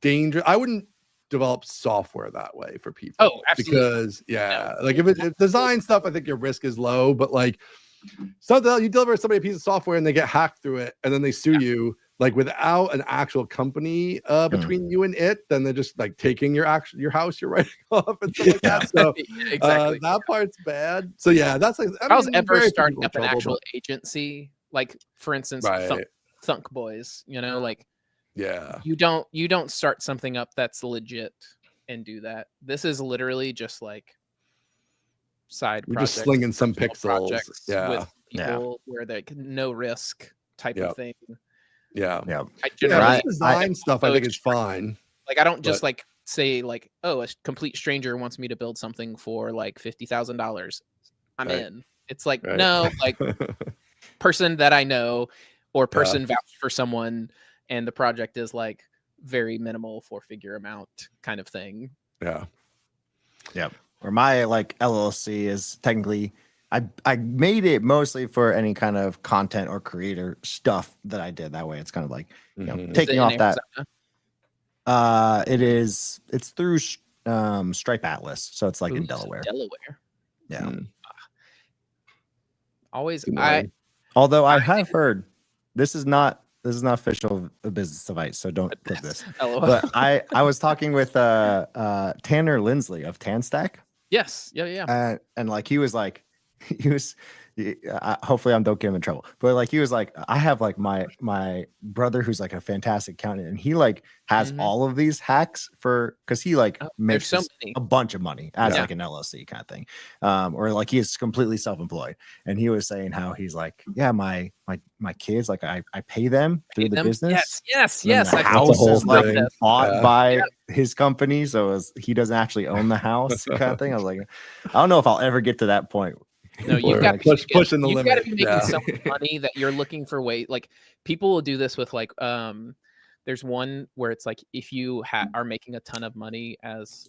dangerous. I wouldn't develop software that way for people. Oh, absolutely. Because like if it's design stuff, I think your risk is low, but like something you deliver somebody a piece of software and they get hacked through it and then they sue you, like without an actual company between you and it, then they're just like taking your house you're writing off and stuff like that. So that part's bad. So yeah, that's like, I was ever starting up an actual agency, like for instance, Thunk Boys, you know, like you don't start something up that's legit and do that. This is literally just like side projects, just slinging some pixels with people where they no risk type of thing. I design stuff I think is fine. Like I don't just like say like, oh, a complete stranger wants me to build something for like $50,000. I'm in. It's like no, like person that I know or person vouched for someone, and the project is like very minimal 4-figure amount kind of thing. Or my like LLC is technically I made it mostly for any kind of content or creator stuff that I did. That way it's kind of like, you know, taking off that. It's through Stripe Atlas, so it's like in Delaware. Always although I have heard this is not official business advice, so don't put this. But I was talking with Tanner Lindsley of TanStack. Yes. Yeah. And like he was hopefully I don't get him in trouble. But like he was like, I have like my brother who's like a fantastic accountant, and he like has all of these hacks because he like makes so many. a bunch of money as like an LLC kind of thing, or like he is completely self-employed. And he was saying how he's like, yeah, my kids, like I pay them through the business. Yes. The house is like bought by his company, so he doesn't actually own the house kind of thing. I was like, I don't know if I'll ever get to that point. No, you've got to pushing the limit. You've got to be making so much money that you're looking for like people will do this with like there's one where it's like if you are making a ton of money as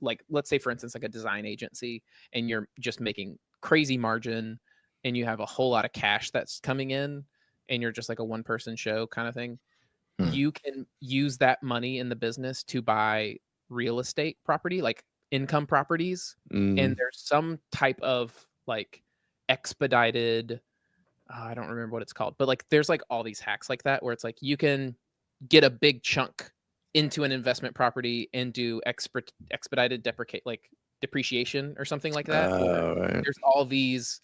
like let's say for instance like a design agency and you're just making crazy margin and you have a whole lot of cash that's coming in and you're just like a one person show kind of thing, you can use that money in the business to buy real estate property, like income properties, and there's some type of like expedited I don't remember what it's called, but like there's like all these hacks like that where it's like you can get a big chunk into an investment property and do expedited depreciation or something like that. Right. There's all these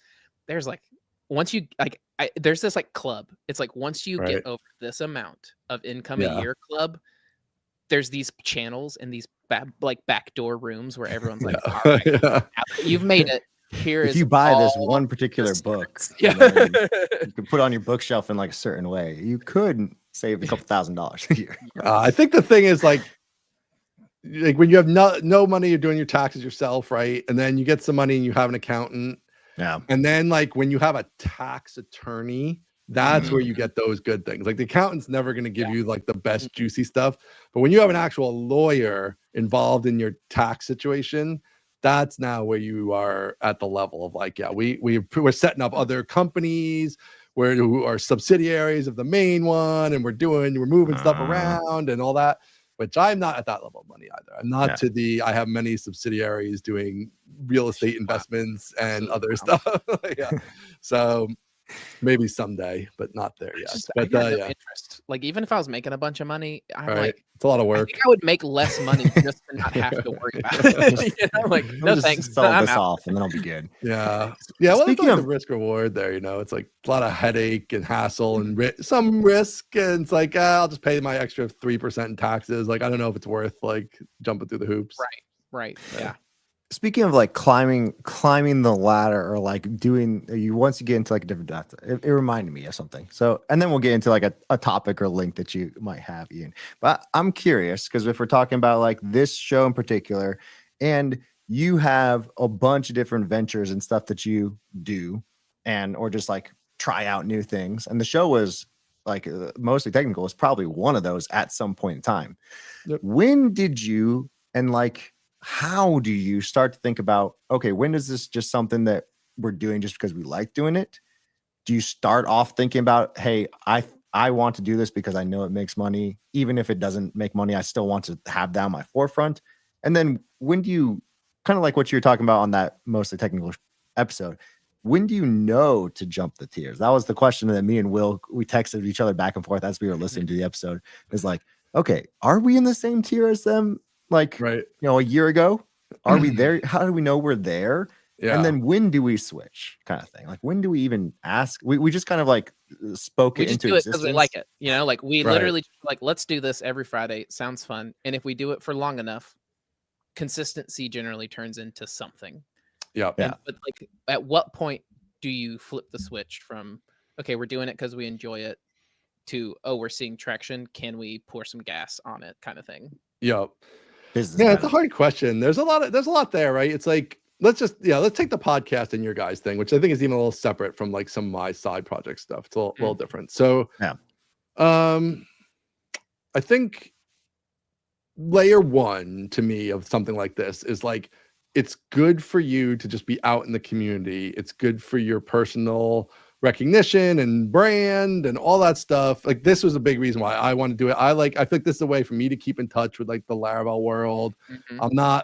there's like once you like there's this like club, it's like once you get over this amount of income a year club, there's these channels and these backdoor rooms where everyone's like, all right, you've made it. If you buy this one particular book, you can put on your bookshelf in like a certain way, you could save a couple $1,000s a year. I think the thing is like when you have no money, you're doing your taxes yourself, right? And then you get some money and you have an accountant. Yeah. And then like when you have a tax attorney, that's where you get those good things. Like the accountant's never going to give you like the best juicy stuff. But when you have an actual lawyer involved in your tax situation, that's now where you are at the level of like, we're setting up other companies who are subsidiaries of the main one, and we're moving stuff around and all that, which I'm not at that level of money either. I'm not I have many subsidiaries doing real estate investments and other stuff. So maybe someday, but not there yet. But interest. Like even if I was making a bunch of money, I'm like, it's a lot of work. I think I would make less money just to not have to worry about it. You know, like no thanks. Sell this off and then I'll be good. Yeah. Well, speaking of the risk reward there, it's like a lot of headache and hassle and some risk, and it's like I'll just pay my extra 3% in taxes. Like I don't know if it's worth like jumping through the hoops. Right. Yeah. Speaking of like climbing the ladder or like once you get into like a different depth, it reminded me of something. So, and then we'll get into like a topic or link that you might have, Ian. But I'm curious because if we're talking about like this show in particular, and you have a bunch of different ventures and stuff that you do, or just like try out new things, and the show was like mostly technical, is probably one of those at some point in time. Yep. When did you how do you start to think about, okay, when is this just something that we're doing just because we like doing it? Do you start off thinking about, hey, I want to do this because I know it makes money. Even if it doesn't make money, I still want to have that on my forefront. And then when do you, kind of like what you were talking about on that mostly technical episode, when do you know to jump the tiers? That was the question that me and Will, we texted each other back and forth as we were listening to the episode. It's like, okay, are we in the same tier as them? Like, a year ago, are we there? How do we know we're there? Yeah. And then when do we switch, kind of thing? Like, when do we even ask? We just kind of like spoke it into existence because we like it. Like we literally like, let's do this every Friday. It sounds fun. And if we do it for long enough, consistency generally turns into something. Yeah. But like, at what point do you flip the switch from, okay, we're doing it because we enjoy it, to, oh, we're seeing traction. Can we pour some gas on it, kind of thing? Yep. Business it's a hard question. There's a lot there, right? It's like, let's take the podcast and your guys thing, which I think is even a little separate from like some of my side project stuff. It's a little different. So, I think layer one to me of something like this is like, it's good for you to just be out in the community. It's good for your personal recognition and brand and all that stuff. Like this was a big reason why I want to do it. I feel like this is a way for me to keep in touch with like the Laravel world.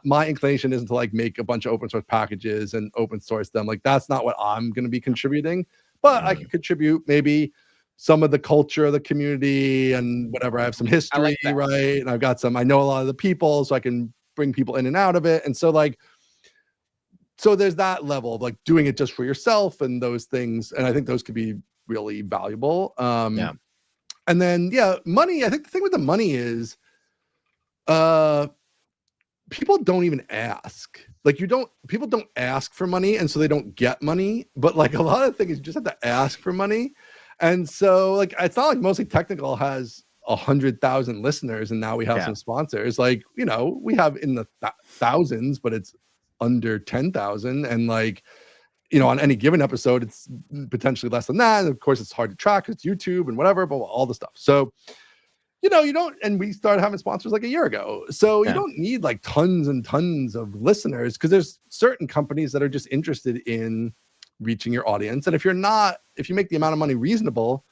My inclination isn't to like make a bunch of open source packages and open source them. Like that's not what I'm going to be contributing, but I can contribute maybe some of the culture of the community and whatever. I have some history, right? And I know a lot of the people, so I can bring people in and out of it. And so like, so there's that level of like doing it just for yourself and those things. And I think those could be really valuable. Yeah. And then, money. I think the thing with the money is, people don't even ask. Like people don't ask for money, and so they don't get money. But like a lot of things, you just have to ask for money. And so like it's not like Mostly Technical has 100,000 listeners, and now we have some sponsors. Like, you know, we have in the thousands, but it's under 10,000, and like, you know, on any given episode, it's potentially less than that. And of course, it's hard to track. It's YouTube and whatever, but all the stuff. So, you know, you don't, and we started having sponsors like a year ago. So you don't need like tons and tons of listeners, because there's certain companies that are just interested in reaching your audience. And if you make the amount of money reasonable,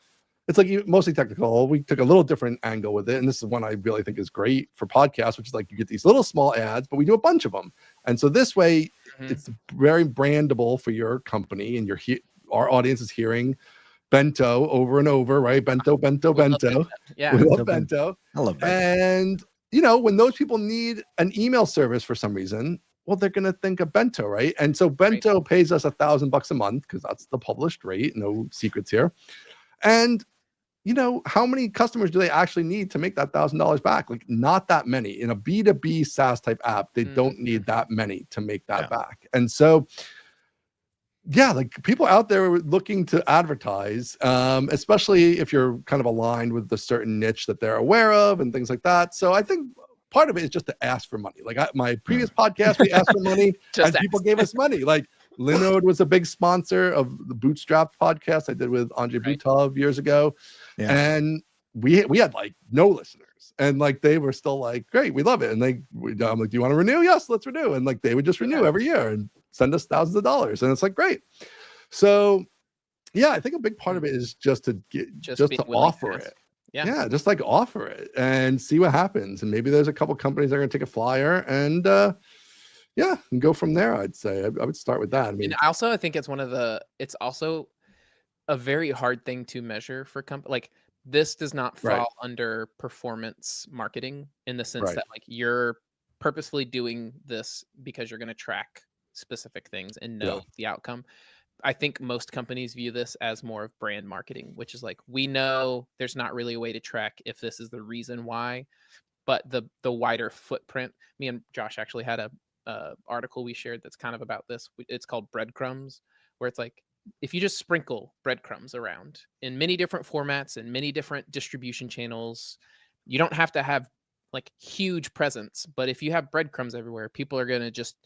it's like Mostly Technical. We took a little different angle with it. And this is one I really think is great for podcasts, which is like you get these little small ads, but we do a bunch of them. And so this way it's very brandable for your company, and our audience is hearing Bento over and over, right? Bento. Yeah. We love Bento. I love Bento. And, you know, when those people need an email service for some reason, well, they're going to think of Bento, right? And so Bento pays us $1,000 a month, because that's the published rate. No secrets here. And, you know, how many customers do they actually need to make that $1,000 back? Like, not that many. In a B2B SaaS type app, they don't need that many to make that back. And so, like people out there looking to advertise, especially if you're kind of aligned with the certain niche that they're aware of and things like that. So I think part of it is just to ask for money. Like my previous podcast, we asked for money and people gave us money. Like Linode was a big sponsor of the Bootstrap podcast I did with Andrei Butov years ago. Yeah. And we had like no listeners, and like they were still like, great, we love it. And I'm like, do you want to renew? Yes, let's renew. And like they would just renew every year and send us thousands of dollars. And it's like, great. So I think a big part of it is just to offer it. Yeah, just like offer it and see what happens. And maybe there's a couple companies that are going to take a flyer, and and go from there. I'd say I would start with that. I mean, and also I think it's also a very hard thing to measure for company. Like, this does not fall under performance marketing, in the sense that like you're purposefully doing this because you're going to track specific things and know the outcome. I think most companies view this as more of brand marketing, which is like, we know there's not really a way to track if this is the reason why, but the wider footprint. Me and Josh actually had a article we shared that's kind of about this. It's called Breadcrumbs, where it's like, if you just sprinkle breadcrumbs around in many different formats and many different distribution channels, you don't have to have like huge presence, but if you have breadcrumbs everywhere, people are going to just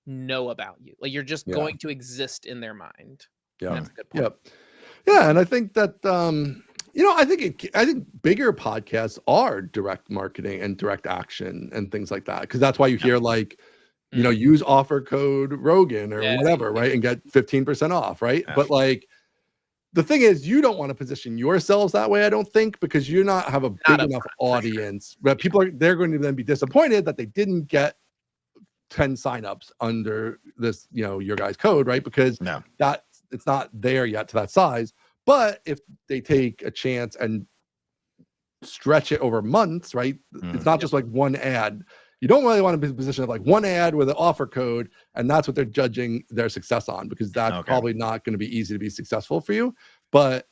know about you. Like, you're just going to exist in their mind. Yeah. That's a good point. Yeah. And I think that, I think bigger podcasts are direct marketing and direct action and things like that. Cause that's why you hear like, use offer code Rogan or whatever, right? And get 15% off, right? Yeah. But like, the thing is, you don't want to position yourselves that way, I don't think, because you not have a big enough audience. But they're going to then be disappointed that they didn't get 10 signups under this, your guys' code, right? Because it's not there yet to that size. But if they take a chance and stretch it over months, right? It's not just like one ad. You don't really want to be in a position of like one ad with an offer code, and that's what they're judging their success on, because that's probably not going to be easy to be successful for you. But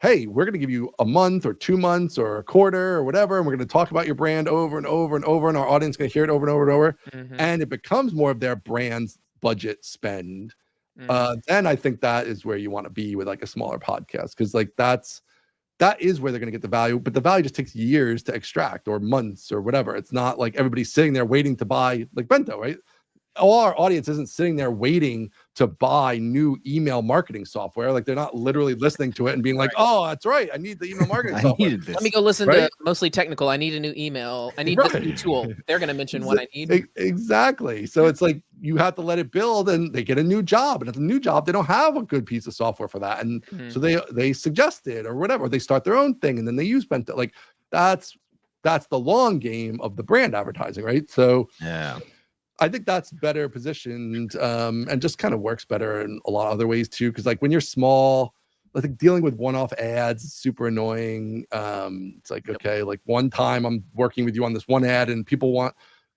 hey, we're going to give you a month or 2 months or a quarter or whatever, and we're going to talk about your brand over and over and over, and our audience is going to hear it over and over and over. And it becomes more of their brand's budget spend. Then I think that is where you want to be with like a smaller podcast, because like that is where they're going to get the value, but the value just takes years to extract, or months or whatever. It's not like everybody's sitting there waiting to buy like Bento, right? All our audience isn't sitting there waiting to buy new email marketing software. Like, they're not literally listening to it and being like, oh, that's right, I need the email marketing software. Let me go listen to Mostly Technical. I need a new email. I need this new tool. They're going to mention what I need. Exactly. So it's like, you have to let it build, and they get a new job, and at the new job, they don't have a good piece of software for that. And so they suggest it or whatever, they start their own thing, and then they use Bento. Like, that's the long game of the brand advertising, right? So I think that's better positioned, and just kind of works better in a lot of other ways too. Because like, when you're small, I think dealing with one-off ads is super annoying. It's like, okay, like one time I'm working with you on this one ad, and people want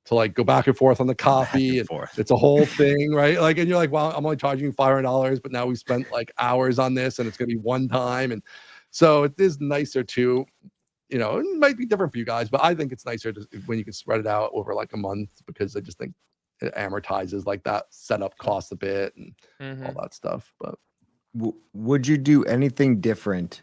to like go back and forth on the copy. And forth. it's a whole thing, right? Like, and you're like, well, I'm only charging you $500, but now we spent like hours on this, and it's gonna be one time. And so it is nicer to, you know, it might be different for you guys, but I think it's nicer when you can spread it out over like a month, because I just think it amortizes like that setup cost a bit and all that stuff. But would you do anything different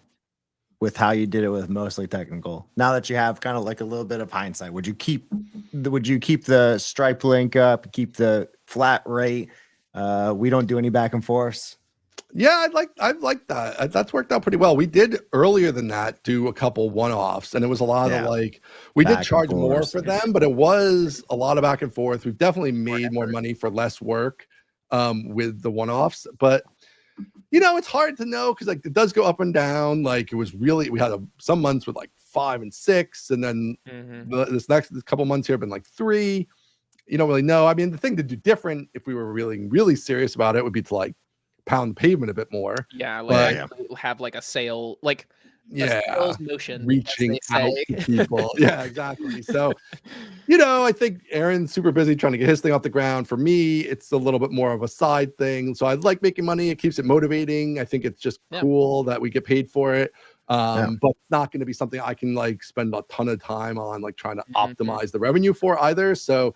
with how you did it with Mostly Technical? Now that you have kind of like a little bit of hindsight, would you keep the Stripe link up, keep the flat rate? We don't do any back and forths. Yeah, I'd like that. That's worked out pretty well. We did earlier than that do a couple one-offs, and it was a lot of like, we did charge more for them, but it was a lot of back and forth. We've definitely made more money for less work with the one-offs, but you know, it's hard to know because like it does go up and down. Like it was really, we had some months with like 5 and 6, and then this couple months here have been like 3. You don't really know. I mean, the thing to do different if we were really, really serious about it would be to like pound the pavement a bit more. Yeah, like have like a sale, like sales motion, reaching out to people. Yeah, exactly. So, you know, I think Aaron's super busy trying to get his thing off the ground. For me, it's a little bit more of a side thing. So I like making money. It keeps it motivating. I think it's just cool that we get paid for it. But it's not going to be something I can like spend a ton of time on, like trying to optimize the revenue for either. So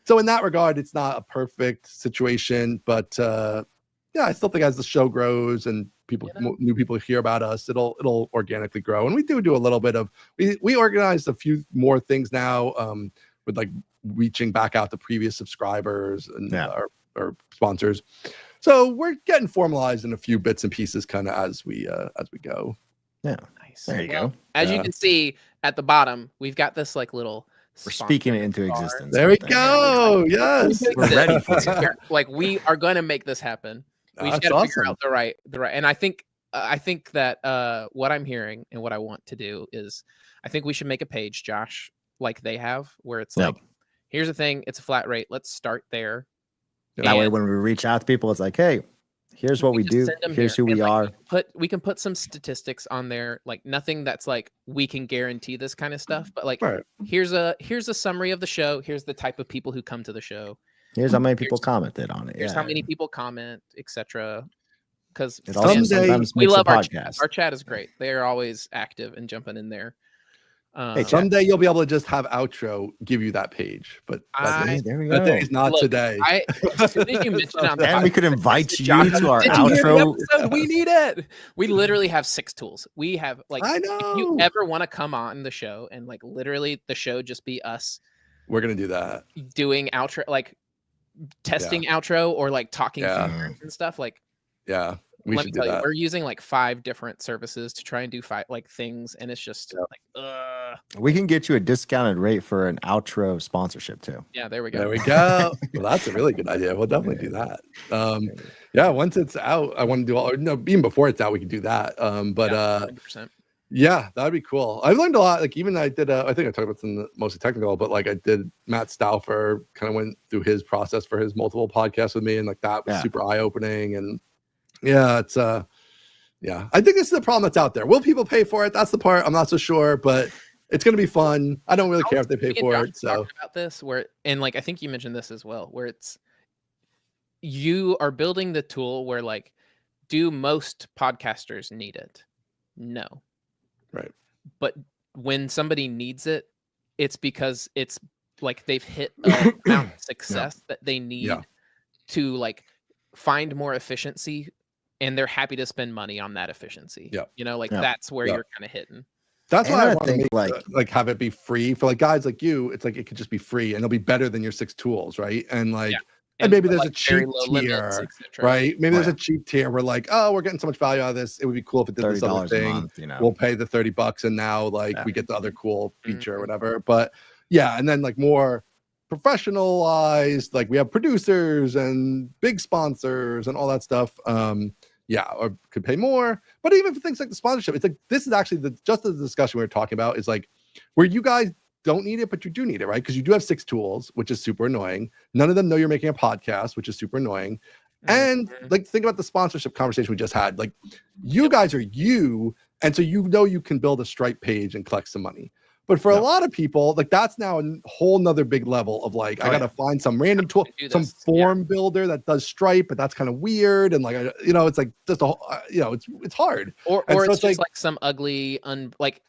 in that regard, it's not a perfect situation, but yeah, I still think as the show grows and people, new people hear about us, it'll organically grow. And we do a little bit of, we organized a few more things now with like reaching back out to previous subscribers and our sponsors. So we're getting formalized in a few bits and pieces kind of as we go. Yeah, nice. There you go. As you can see at the bottom, we've got this like little. We're speaking it into existence. There we go. Yes, we're ready for it. Like we are going to make this happen. We just got to figure out the right. And I think that what I'm hearing and what I want to do is, I think we should make a page, Josh, like they have, where it's like, here's the thing, it's a flat rate. Let's start there. That way, when we reach out to people, it's like, hey, here's what we do. Here's who we are. We can put some statistics on there, like nothing that's like we can guarantee this kind of stuff, but like here's a summary of the show. Here's the type of people who come to the show. Here's how many people commented on it. Here's how many people comment, etc. Because sometimes we love our chat. Our chat is great. They are always active and jumping in there. Hey, someday you'll be able to just have outro give you that page, but there we go. That is not today. As soon as you mentioned on and we could invite you to our outro. We need it. We literally have 6 tools. We have like, I know. If you ever want to come on the show and like literally the show just be us, we're gonna do that. Doing outro, like testing outro or like talking and stuff. Like, we should do that. We're using like 5 different services to try and do 5 like things, and it's just like we can get you a discounted rate for an outro sponsorship too. Yeah, there we go. There we go. Well, that's a really good idea. We'll definitely do that. Once it's out, I want to do even before it's out, we can do that. 100%. Yeah, that'd be cool. I've learned a lot. Like even I did, I think I talked about this in the Mostly Technical, but like I did, Matt Stauffer kind of went through his process for his multiple podcasts with me, and like that was super eye opening. And it's I think this is the problem that's out there. Will people pay for it? That's the part I'm not so sure, but it's gonna be fun. I don't really care if they pay for it. So about this, and like I think you mentioned this as well, where it's you are building the tool where like, do most podcasters need it? No. Right. But when somebody needs it, it's because it's like they've hit a amount of success that they need to like find more efficiency, and they're happy to spend money on that efficiency. You know, like that's where you're kind of hitting. That's why I want to make, like have it be free for like guys like you. It's like it could just be free and it'll be better than your 6 tools, right? And like and maybe there's like a cheap tier, right? Maybe there's a cheap tier where like, oh, we're getting so much value out of this. It would be cool if it did this other thing. Month, We'll pay the $30 and now like we get the other cool feature or whatever. But and then like more professionalized, like we have producers and big sponsors and all that stuff. Or could pay more. But even for things like the sponsorship, it's like this is actually just the discussion we were talking about is like where you guys don't need it, but you do need it, right? Because you do have 6 tools, which is super annoying. None of them know you're making a podcast, which is super annoying. And like, think about the sponsorship conversation we just had. Like, you guys are you, and so you know you can build a Stripe page and collect some money. But for a Yep. lot of people, like that's now a whole nother big level of like, I Oh, gotta find some random tool, do some this. form builder that does Stripe, but that's kind of weird. And like, it's like just a whole, it's hard. Or And so it's it's just like, like some ugly like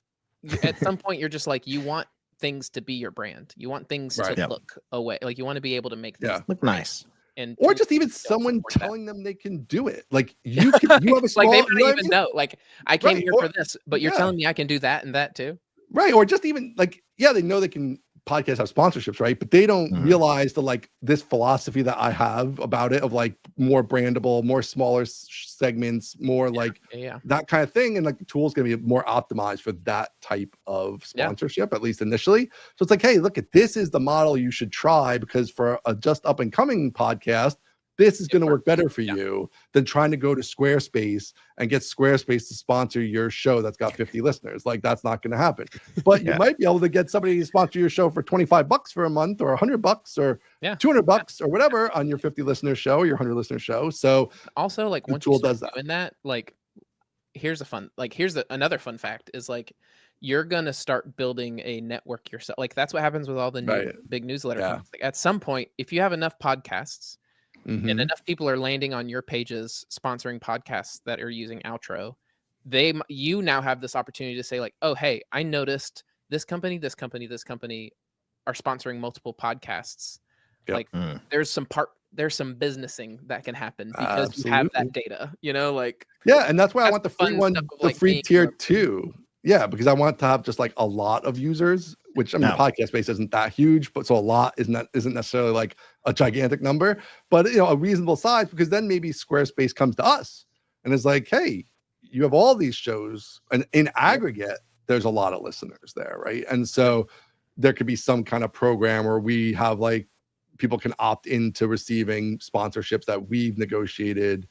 at some point you're just like you want things to be your brand. You want things Right. to Yep. look away. Like you want to be able to make things Yeah. Look nice. and or tools just even don't someone support that. telling them they can do it. Like you have a small, like they might you know what I even mean? know. Like I came Right, here or- for this, but you're yeah. telling me I can do that and that too. Right. Or just even like, yeah, they know they can podcasts have sponsorships, right? But they don't realize the like this philosophy that I have about it of like more brandable, more smaller segments, more like that kind of thing. And like the tool is going to be more optimized for that type of sponsorship, at least initially. So it's like, hey, look at this is the model you should try because for a just up and coming podcast, this is going to work better for you than trying to go to Squarespace and get Squarespace to sponsor your show that's got 50 listeners. Like that's not going to happen. But you might be able to get somebody to sponsor your show for $25 for a month or $100 or $200 or whatever on your 50 listener show or your 100 listener show. So also like once you start doing that, like here's another fun fact is like you're gonna start building a network yourself. Like that's what happens with all the new big newsletter companies. Like, at some point, if you have enough podcasts and enough people are landing on your pages sponsoring podcasts that are using Outro, you now have this opportunity to say like, oh hey, I noticed this company are sponsoring multiple podcasts. Like there's some businessing that can happen because you have that data, like and that's why I want the free one, the free tier 2. Yeah, because I want to have just like a lot of users, which I mean, the podcast space isn't that huge, but so a lot isn't necessarily like a gigantic number, but a reasonable size, because then maybe Squarespace comes to us and is like, hey, you have all these shows, and in aggregate, there's a lot of listeners there, right? And so there could be some kind of program where we have like people can opt into receiving sponsorships that we've negotiated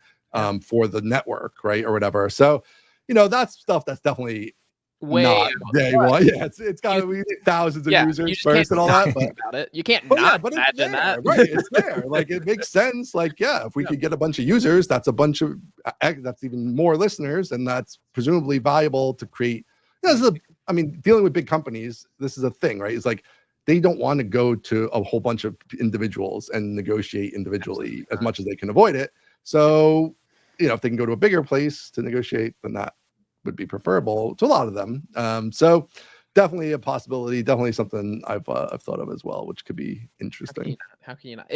for the network, right, or whatever. So, that's stuff that's definitely not day one. Yeah, it's got to be thousands of users first and all that. But about it, you can't not imagine that. Right? It's there. Like it makes sense. Like if we could get a bunch of users, that's that's even more listeners, and that's presumably valuable to create. Dealing with big companies, this is a thing, right? It's like they don't want to go to a whole bunch of individuals and negotiate individually as much as they can avoid it. So, if they can go to a bigger place to negotiate, then that would be preferable to a lot of them. So definitely a possibility, definitely something I've thought of as well, which could be interesting. How can you not?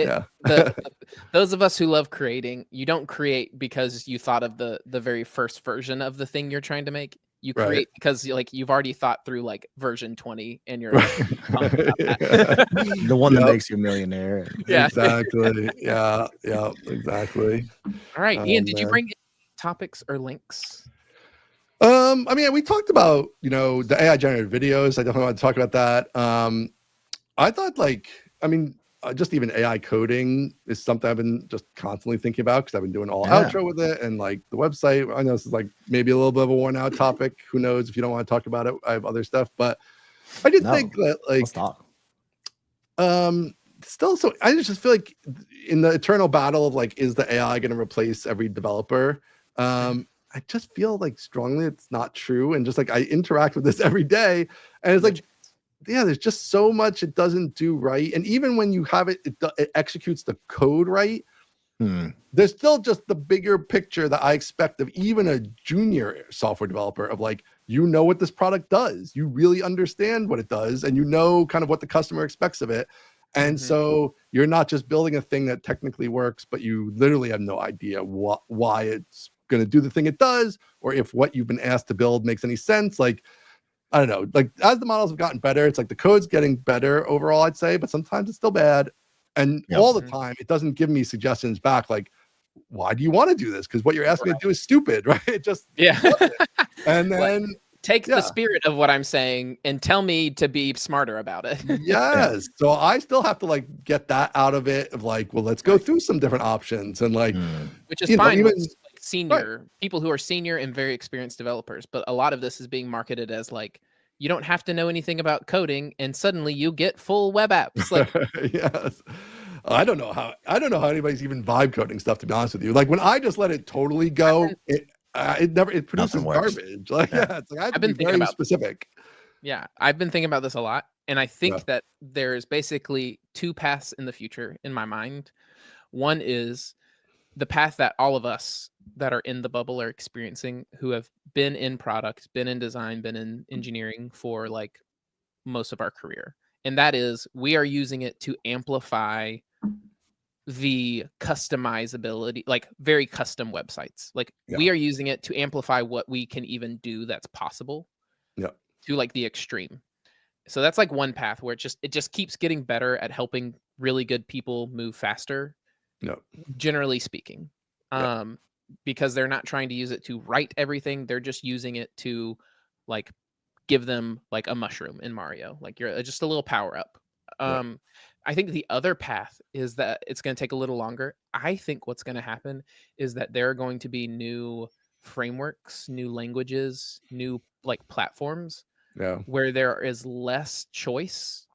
Those of us who love creating, you don't create because you thought of the very first version of the thing you're trying to make. You create because you've already thought through like version 20 and you're the one that makes you a millionaire. Exactly. Yeah, exactly. All right, Ian, did you bring any topics or links? We talked about, the AI generated videos. I definitely want to talk about that. I thought just even AI coding is something I've been just constantly thinking about because I've been doing all outro with it and like the website. I know this is like maybe a little bit of a worn out topic. Who knows if you don't want to talk about it? I have other stuff, but I did think that let's talk. Still, so I just feel like in the eternal battle of like, is the AI going to replace every developer? I just feel like strongly it's not true. And just like I interact with this every day and it's like, there's just so much it doesn't do right. And even when you have it executes the code right, there's still just the bigger picture that I expect of even a junior software developer of like, what this product does. You really understand what it does and kind of what the customer expects of it. And so you're not just building a thing that technically works, but you literally have no idea why it's going to do the thing it does, or if what you've been asked to build makes any sense. Like, I don't know, like as the models have gotten better, it's like the code's getting better overall, I'd say, but sometimes it's still bad. And all the time, it doesn't give me suggestions back. Like, why do you want to do this? Because what you're asking me to do is stupid, right? It just, and then take the spirit of what I'm saying and tell me to be smarter about it. Yes. So I still have to like get that out of it of like, well, let's go through some different options and like, which is fine. Even senior people who are senior and very experienced developers, but a lot of this is being marketed as like you don't have to know anything about coding and suddenly you get full web apps. Like yes. I don't know how anybody's even vibe coding stuff, to be honest with you. Like when I just let it totally go, it produces garbage. Like it's like I have to be very specific. Yeah, I've been thinking about this a lot, and I think Yeah. that there's basically two paths in the future in my mind. One is the path that all of us that are in the bubble are experiencing, who have been in product, been in design, been in engineering for like most of our career. And that is we are using it to amplify the customizability, like very custom websites. Like Yeah. we are using it to amplify what we can even do that's possible Yeah. to like the extreme. So that's like one path where it just keeps getting better at helping really good people move faster, Yeah. generally speaking. Yeah. Because they're not trying to use it to write everything, they're just using it to like give them like a mushroom in Mario. Like you're just a little power up. Yeah. I think the other path is that it's going to take a little longer. I think what's going to happen is that there are going to be new frameworks, new languages, new like platforms Yeah. where there is less choice,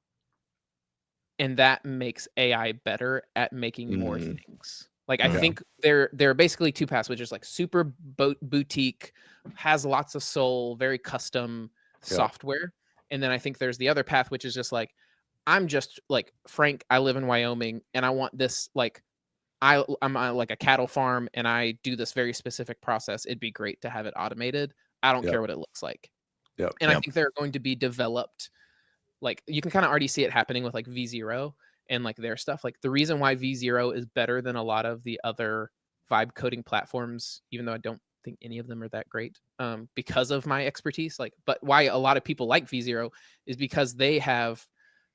and that makes AI better at making more Mm. things. Like I Yeah. think there are basically two paths, which is like super boutique, has lots of soul, very custom Yeah. software, and then I think there's the other path, which is just like I'm just like Frank. I live in Wyoming, and I want this like I'm like a cattle farm, and I do this very specific process. It'd be great to have it automated. I don't Yeah. care what it looks like, Yeah. and I Yep. think they're going to be developed. Like you can kind of already see it happening with like V0 and like their stuff. Like the reason why V0 is better than a lot of the other vibe coding platforms, even though I don't think any of them are that great, because of my expertise. Like, but why a lot of people like V0 is because they have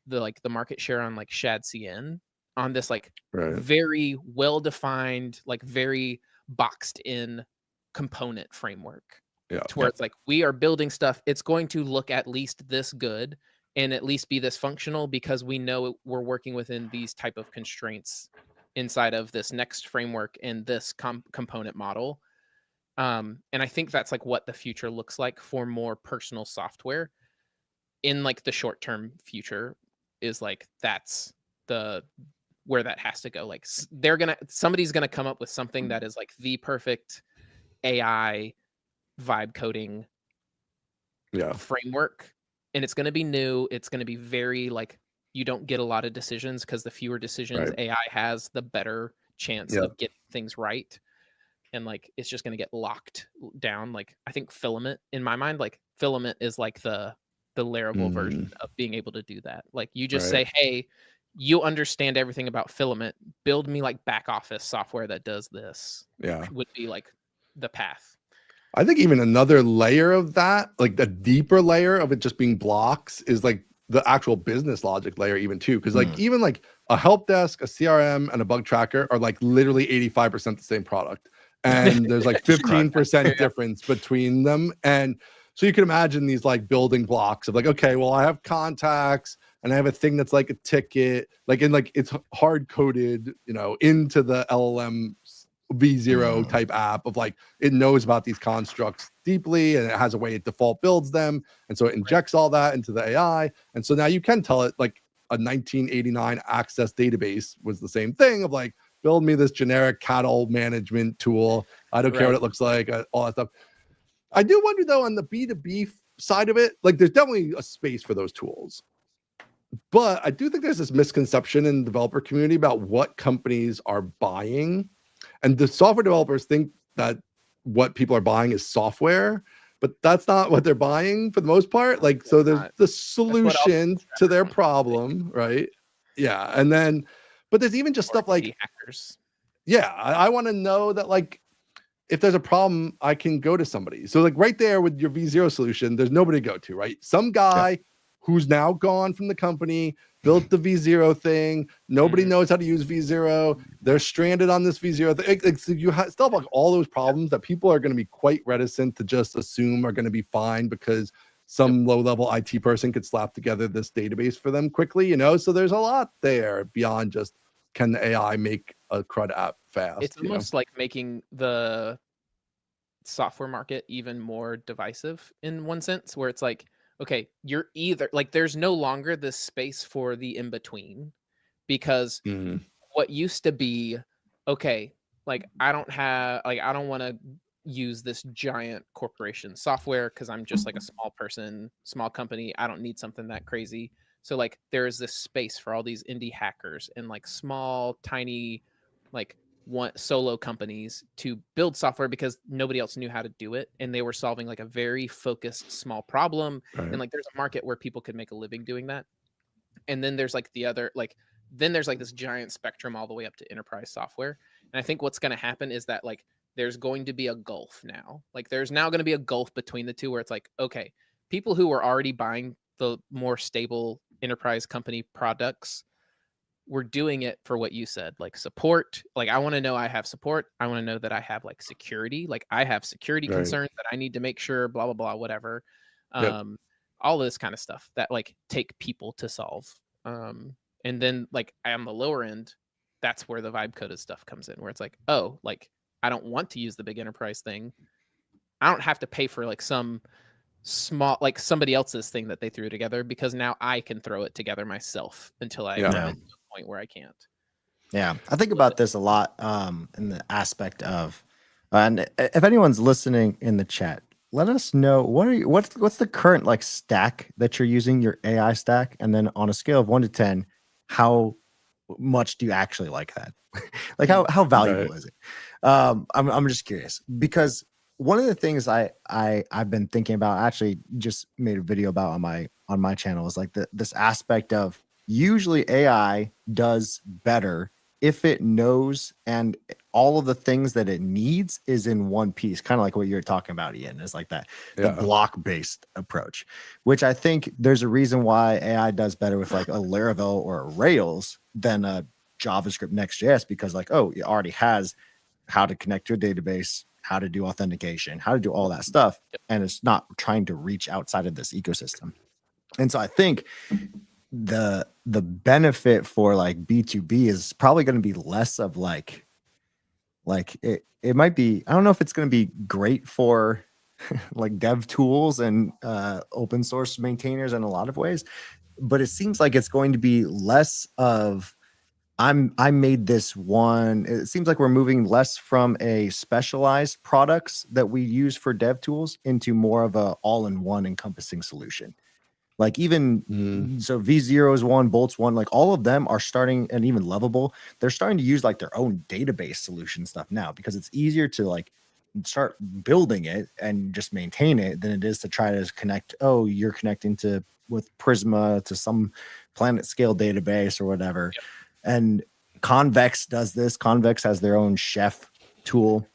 the market share on like Shad CN on this like Right. very well defined, like very boxed in component framework. Yeah. To where Yep. it's like we are building stuff, it's going to look at least this good and at least be this functional because we know we're working within these type of constraints inside of this next framework and this component model. And I think that's like what the future looks like for more personal software in like the short term future is like that's the where that has to go. Like somebody's gonna come up with something that is like the perfect AI vibe coding Yeah. framework, and it's going to be new. It's going to be very like you don't get a lot of decisions because the fewer decisions Right. AI has, the better chance Yeah. of getting things right. And like it's just going to get locked down. Like I think filament, in my mind, like filament is like the Laravel version Mm. of being able to do that. Like you just Right. say, hey, you understand everything about filament. Build me like back office software that does this. Yeah. Would be like the path. I think even another layer of that, like the deeper layer of it just being blocks, is like the actual business logic layer, even too. Because like even like a help desk, a CRM, and a bug tracker are like literally 85% the same product. And there's like Just crush. 15% difference between them. And so you can imagine these like building blocks of like, okay, well, I have contacts and I have a thing that's like a ticket, like in like it's hard coded, into the LLM V0 type app of like it knows about these constructs deeply and it has a way it default builds them. And so it injects all that into the AI. And so now you can tell it like a 1989 Access database was the same thing of like, build me this generic cattle management tool. I don't care what it looks like, all that stuff. I do wonder though, on the B2B side of it, like there's definitely a space for those tools. But I do think there's this misconception in the developer community about what companies are buying. And the software developers think that what people are buying is software, but that's not what they're buying for the most part. Like, so there's the solution to their problem, right? Yeah. And then, but there's even just stuff like hackers. Yeah, I want to know that like if there's a problem, I can go to somebody. So like right there with your V0 solution, there's nobody to go to, right? Some guy who's now gone from the company built the V0 thing. Nobody knows how to use V0. They're stranded on this V0 thing. So you still have like all those problems that people are going to be quite reticent to just assume are going to be fine because some low-level IT person could slap together this database for them quickly, So there's a lot there beyond just can the AI make a CRUD app fast. It's almost like making the software market even more divisive in one sense, where it's like, okay, you're either like there's no longer this space for the in-between, because what used to be, okay, like I don't want to use this giant corporation software because I'm just like a small person, small company. I don't need something that crazy. So like there is this space for all these indie hackers and like small, tiny, like one solo companies to build software because nobody else knew how to do it. And they were solving like a very focused small problem. Right. And like there's a market where people could make a living doing that. And then there's like the other, like, then there's like this giant spectrum all the way up to enterprise software. And I think what's going to happen is that like there's going to be a gulf now. Like there's now going to be a gulf between the two where it's like, okay, people who were already buying the more stable enterprise company products were doing it for what you said, like support. Like I want to know I have support. I want to know that I have like security. Like I have security Right. concerns that I need to make sure, blah, blah, blah, whatever. Yep. All this kind of stuff that like take people to solve. And then like on the lower end, that's where the vibe coded stuff comes in, where it's like, oh, like I don't want to use the big enterprise thing. I don't have to pay for like some small, like somebody else's thing that they threw together, because now I can throw it together myself until I Yeah. come to a point where I can't. Yeah, I think about this a lot in the aspect of, and if anyone's listening in the chat, let us know what's the current like stack that you're using, your AI stack, and then on a scale of 1 to 10, how much do you actually like that? Like how valuable is it? I'm just curious, because one of the things I've been thinking about, I actually just made a video about on my channel, is like this aspect of usually AI does better if it knows and all of the things that it needs is in one piece, kind of like what you're talking about, Ian, is like that, the block-based approach, which I think there's a reason why AI does better with like a Laravel or a Rails than a JavaScript Next.js, because like, oh, it already has how to connect to a database, how to do authentication, how to do all that stuff. And it's not trying to reach outside of this ecosystem. And so I think the benefit for like B2B is probably going to be less of like it might be, I don't know if it's going to be great for like dev tools and open source maintainers in a lot of ways, but it seems like it's going to be less of I made this one. It seems like we're moving less from a specialized products that we use for dev tools into more of a all-in-one encompassing solution. Like even so V0 is one, Bolt's one, like all of them are starting, and even Lovable, they're starting to use like their own database solution stuff now, because it's easier to like start building it and just maintain it than it is to try to connect. Oh, you're connecting to with Prisma to some planet scale database or whatever. Yep. And Convex does this. Convex has their own Chef tool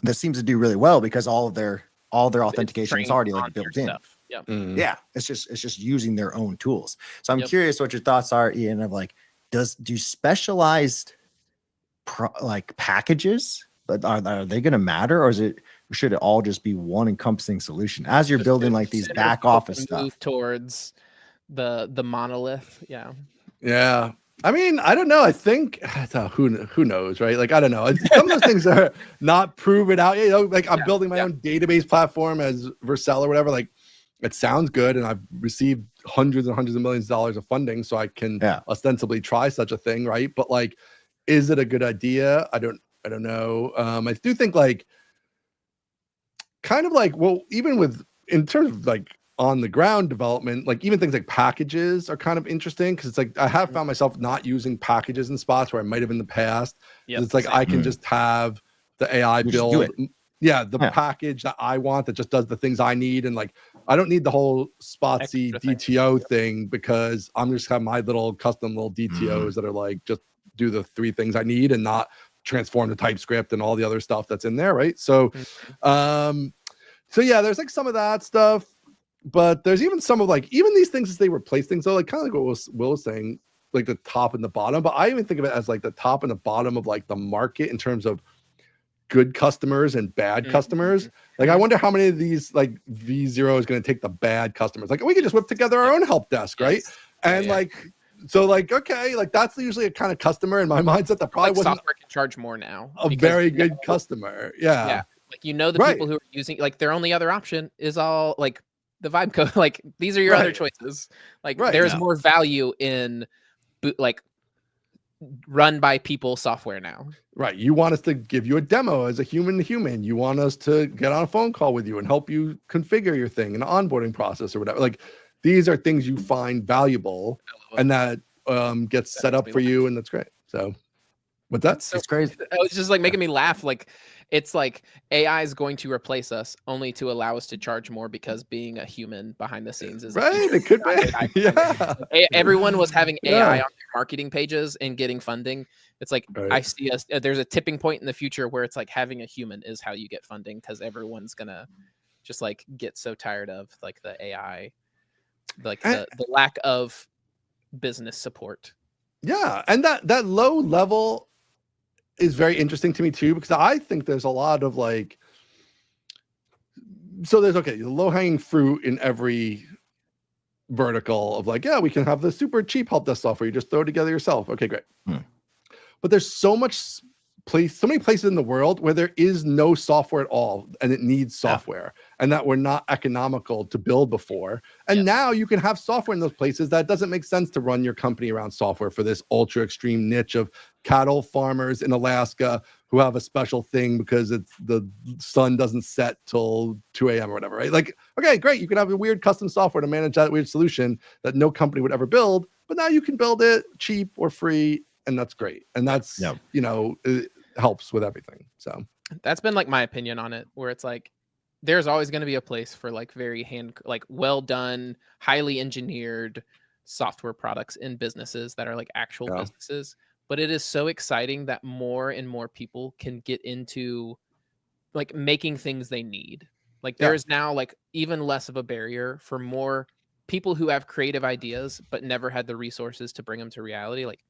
that seems to do really well, because all their authentication is already like built in. Yep. Yeah, it's just using their own tools. So I'm curious what your thoughts are, Ian, of like, do specialized like packages, but are they going to matter, or should it all just be one encompassing solution as you're building like these back office stuff? Move towards the monolith. Yeah. Yeah. I mean, I don't know. I think who knows, right? Like, I don't know. Some of those things are not proven out. You know, like I'm building my own database platform as Vercel or whatever. Like, it sounds good, and I've received hundreds and hundreds of millions of dollars of funding, so I can ostensibly try such a thing, right? But like, is it a good idea? I don't know. I do think like, kind of like, well, even with in terms of like on the ground development, like even things like packages are kind of interesting, because it's like I have found myself not using packages in spots where I might have in the past. It's like I can just have the AI build package that I want that just does the things I need, and like I don't need the whole Spotsy DTO thing, because I'm just have my little custom little DTOs that are like just do the 3 things I need and not transform to TypeScript and all the other stuff that's in there, right? So so yeah, there's like some of that stuff, but there's even some of like even these things as they replace things, so like kind of like what Will was saying, like the top and the bottom. But I even think of it as like the top and the bottom of like the market in terms of good customers and bad customers. Like I wonder how many of these like V0 is going to take the bad customers. Like we could just whip together our own help desk, right? And like so like okay, like that's usually a kind of customer in my mindset that probably wasn't software can charge more now. A very good customer. Yeah. Like the people who are using, like their only other option is all like the vibe code. Like these are your other choices. Like there's more value in like run by people software now. Right. You want us to give you a demo as a human to human. You want us to get on a phone call with you and help you configure your thing in an onboarding process or whatever. Like these are things you find valuable and that gets set up for you. And that's great. So, but that's It's crazy. It's just like making me laugh. Like it's like AI is going to replace us only to allow us to charge more because being a human behind the scenes is right. It could be. Yeah. Everyone was having AI on their marketing pages and getting funding. It's like I see there's a tipping point in the future where it's like having a human is how you get funding because everyone's gonna just like get so tired of like the AI, like the lack of business support. Yeah, and that low level is very interesting to me too, because I think there's a lot of like, so there's the low hanging fruit in every vertical of like, yeah, we can have the super cheap help desk software. You just throw it together yourself. Okay, great. But there's so many places in the world where there is no software at all and it needs software and that were not economical to build before. And now you can have software in those places that doesn't make sense to run your company around software for this ultra extreme niche of cattle farmers in Alaska who have a special thing because it's the sun doesn't set till 2 a.m. or whatever, right? Like, okay, great. You can have a weird custom software to manage that weird solution that no company would ever build, but now you can build it cheap or free. And that's great. And that's, it helps with everything. So that's been like my opinion on it, where it's like, there's always going to be a place for like very well done, highly engineered software products in businesses that are like actual businesses. But it is so exciting that more and more people can get into like making things they need. Like there is now like even less of a barrier for more people who have creative ideas, but never had the resources to bring them to reality. Like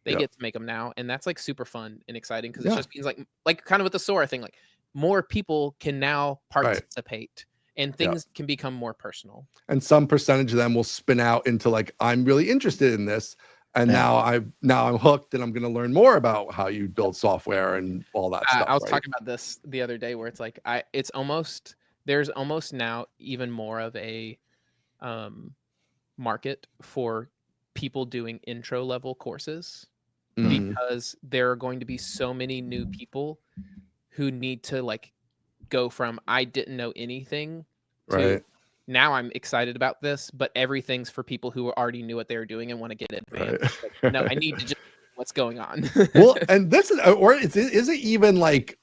they get to make them now. And that's like super fun and exciting because it just means like kind of with the Sora thing, like more people can now participate and things can become more personal. And some percentage of them will spin out into like, I'm really interested in this. And now I'm hooked and I'm going to learn more about how you build software and all that stuff. I was talking about this the other day where it's like, there's almost now even more of a market for people doing intro level courses because there are going to be so many new people who need to like go from I didn't know anything to now I'm excited about this, but everything's for people who already knew what they were doing and want to get advanced. Like, no, I need to just know what's going on. Well, and this is it even like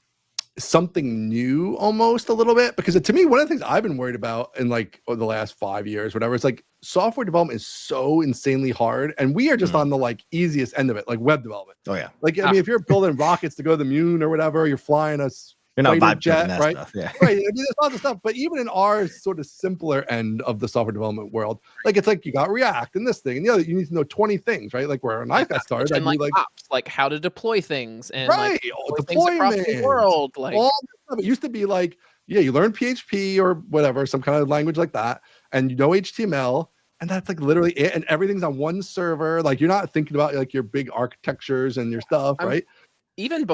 something new almost a little bit? Because to me, one of the things I've been worried about in like the last 5 years, whatever, it's like software development is so insanely hard. And we are just on the like easiest end of it, like web development. Oh yeah. Like, I mean, if you're building rockets to go to the moon or whatever, you're flying a you're not vibe jet, that right? Stuff, yeah. Right. I mean, there's lots of stuff, but even in our sort of simpler end of the software development world, like it's like you got React and this thing and the other, you need to know 20 things, right? Like where when I got started, and like ops, like how to deploy things and like deployment across the world. Like all stuff. It used to be like, you learn PHP or whatever, some kind of language like that, and you know HTML. And that's like literally it. And everything's on one server. Like you're not thinking about like your big architectures and your stuff, right? Even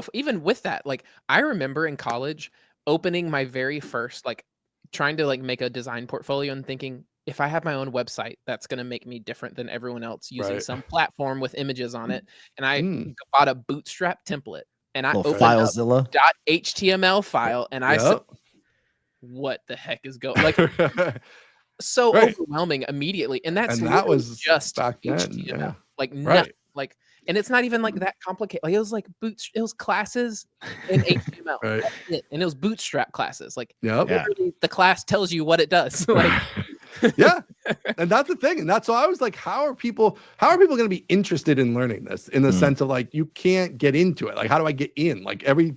with that, like I remember in college opening my very first, like trying to like make a design portfolio and thinking, if I have my own website, that's going to make me different than everyone else using some platform with images on it. And I bought a Bootstrap template and I opened FileZilla .html file and I said, what the heck is going like so overwhelming immediately. And that was just back HTML. Like nothing, like, and it's not even like that complicated. Like it was like it was classes in HTML, and it was Bootstrap classes. Like literally the class tells you what it does. Like, and that's the thing. And that's why I was like, how are people going to be interested in learning this? In the sense of like, you can't get into it. Like, how do I get in? Like every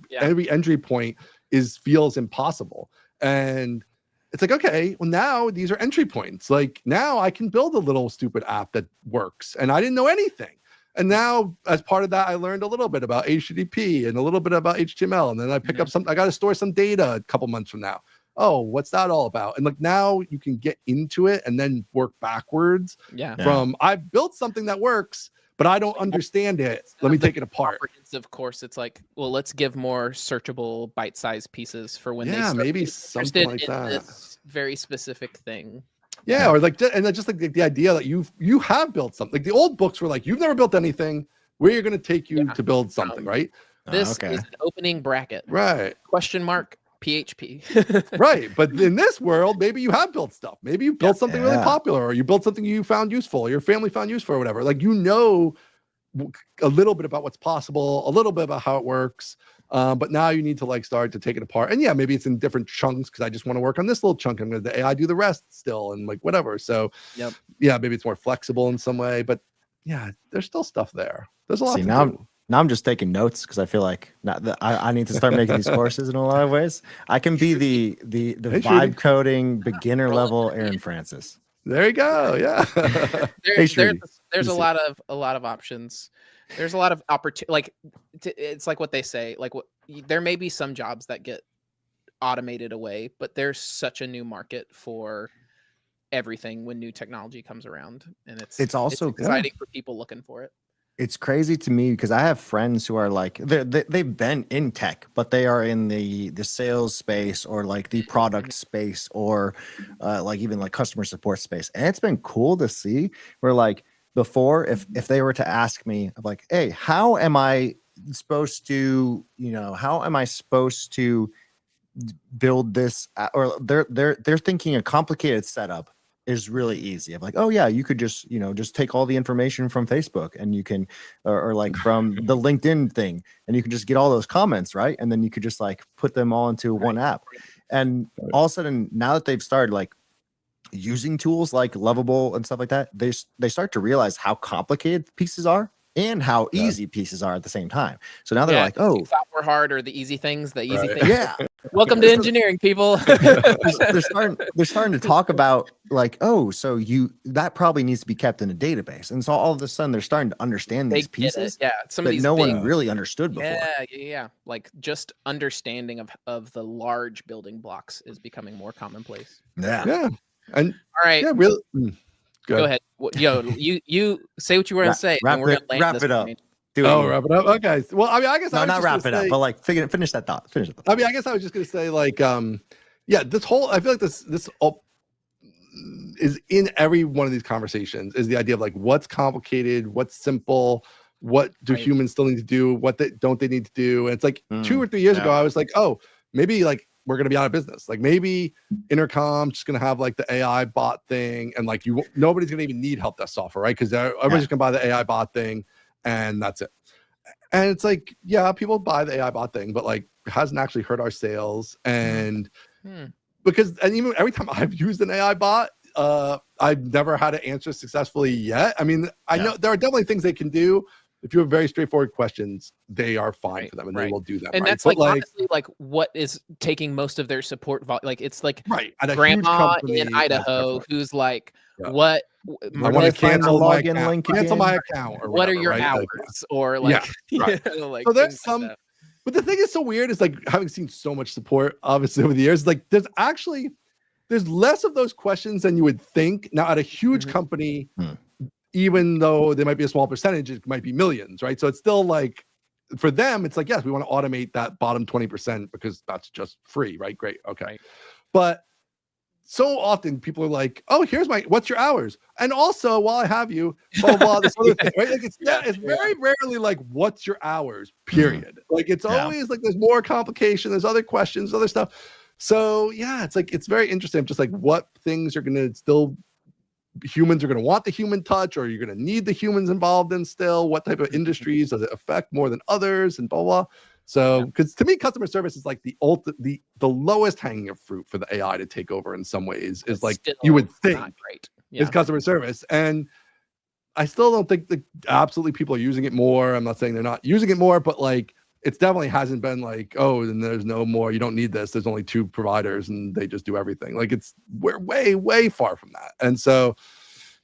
entry point feels impossible. And it's like, okay, well now these are entry points. Like now I can build a little stupid app that works, and I didn't know anything. And now, as part of that, I learned a little bit about HTTP and a little bit about HTML. And then I pick up I got to store some data a couple months from now. Oh, what's that all about? And like now you can get into it and then work backwards from I've built something that works, but I don't understand it. Let me take it apart. Comprehensive course. It's like, well, let's give more searchable bite-sized pieces for when they start maybe something like that. This very specific thing. Yeah, or like, and just like the idea that you have built something. Like the old books were like, you've never built anything. we're going to take you Yeah. to build something, right? This Okay. is an opening bracket. Right. Question mark PHP. Right. But in this world, maybe you have built stuff. Maybe you built something really Yeah. popular, or you built something you found useful, or your family found useful, or whatever. Like, you know, a little bit about what's possible, a little bit about how it works. But now you need to like start to take it apart. And yeah, maybe it's in different chunks because I just want to work on this little chunk. I'm going to the AI do the rest still, and like whatever. So Yep. yeah, maybe it's more flexible in some way. But yeah, there's still stuff there. There's a lot See, to now do. Now I'm just taking notes because I feel like I need to start making these courses in a lot of ways. I can be the Hey, vibe Trudy. coding beginner level Aaron Francis. There you go. Yeah. There's a lot of options. There's a lot of opportunity. Like it's like what they say. Like there may be some jobs that get automated away, but there's such a new market for everything when new technology comes around, and it's also exciting for people looking for it. It's crazy to me because I have friends who are like they've been in tech, but they are in the sales space or like the product space or like even like customer support space, and it's been cool to see where like before if they were to ask me of like, hey, how am I supposed to build this, or they're thinking a complicated setup is really easy. I'm like, oh yeah, you could just take all the information from Facebook and you can or like from the LinkedIn thing, and you can just get all those comments, right? And then you could just like put them all into one app. And all of a sudden, now that they've started like using tools like Lovable and stuff like that, they start to realize how complicated pieces are and how easy pieces are at the same time. So now they're like, oh, you thought we're hard, or the easy things, yeah. Welcome to engineering, people. they're starting to talk about like, oh, so that probably needs to be kept in a database, and so all of a sudden they're starting to understand these pieces, some of these one really understood before. Yeah. Like just understanding of the large building blocks is becoming more commonplace. Yeah. And all right, yeah, really. Go ahead. Yo, you say what you were going to say. Wrap it up. Wrap it up. Okay. Well, I mean, I guess not wrap it up, but like finish that thought. I mean, I guess I was just gonna say, like, yeah, this whole, I feel like this all is in every one of these conversations, is the idea of like what's complicated, what's simple, what do humans still need to do, what don't they need to do. And it's like 2 or 3 years ago, I was like, oh, maybe like we're gonna be out of business. Like maybe Intercom's just gonna have like the AI bot thing, and like nobody's gonna even need help desk software, right? Because everybody's just gonna buy the AI bot thing, and that's it. And it's like, yeah, people buy the AI bot thing, but like it hasn't actually hurt our sales. And because even every time I've used an AI bot, I've never had to answer successfully yet. I mean, I know there are definitely things they can do. If you have very straighthtforward questions, they are fine for them, and they will do them. And that's like honestly, like what is taking most of their support like it's like grandma in Idaho who's like, what I want to cancel my account. Cancel my account. Or what are your hours? Or like, like so there's some. Like but the thing is so weird is like having seen so much support, obviously over the years, like there's less of those questions than you would think. Now at a huge company, even though they might be a small percentage, it might be millions, right? So it's still like, for them, it's like, yes, we want to automate that bottom 20% because that's just free, right? Great, okay. But so often people are like, oh, what's your hours? And also, while I have you, blah, blah, this other thing, right? Like it's very rarely like, what's your hours, period. Like it's always like, there's more complication, there's other questions, other stuff. So yeah, it's like, it's very interesting. Just like what things are going to still, humans are going to want the human touch, or you're going to need the humans involved in still, what type of industries does it affect more than others, and blah, blah. So, because to me, customer service is like the lowest hanging of fruit for the AI to take over in some ways, is like you would think is customer service. And I still don't think that absolutely people are using it more. I'm not saying they're not using it more, but like it definitely hasn't been like, oh, then there's no more, you don't need this, there's only 2 providers and they just do everything. Like we're way far from that. And so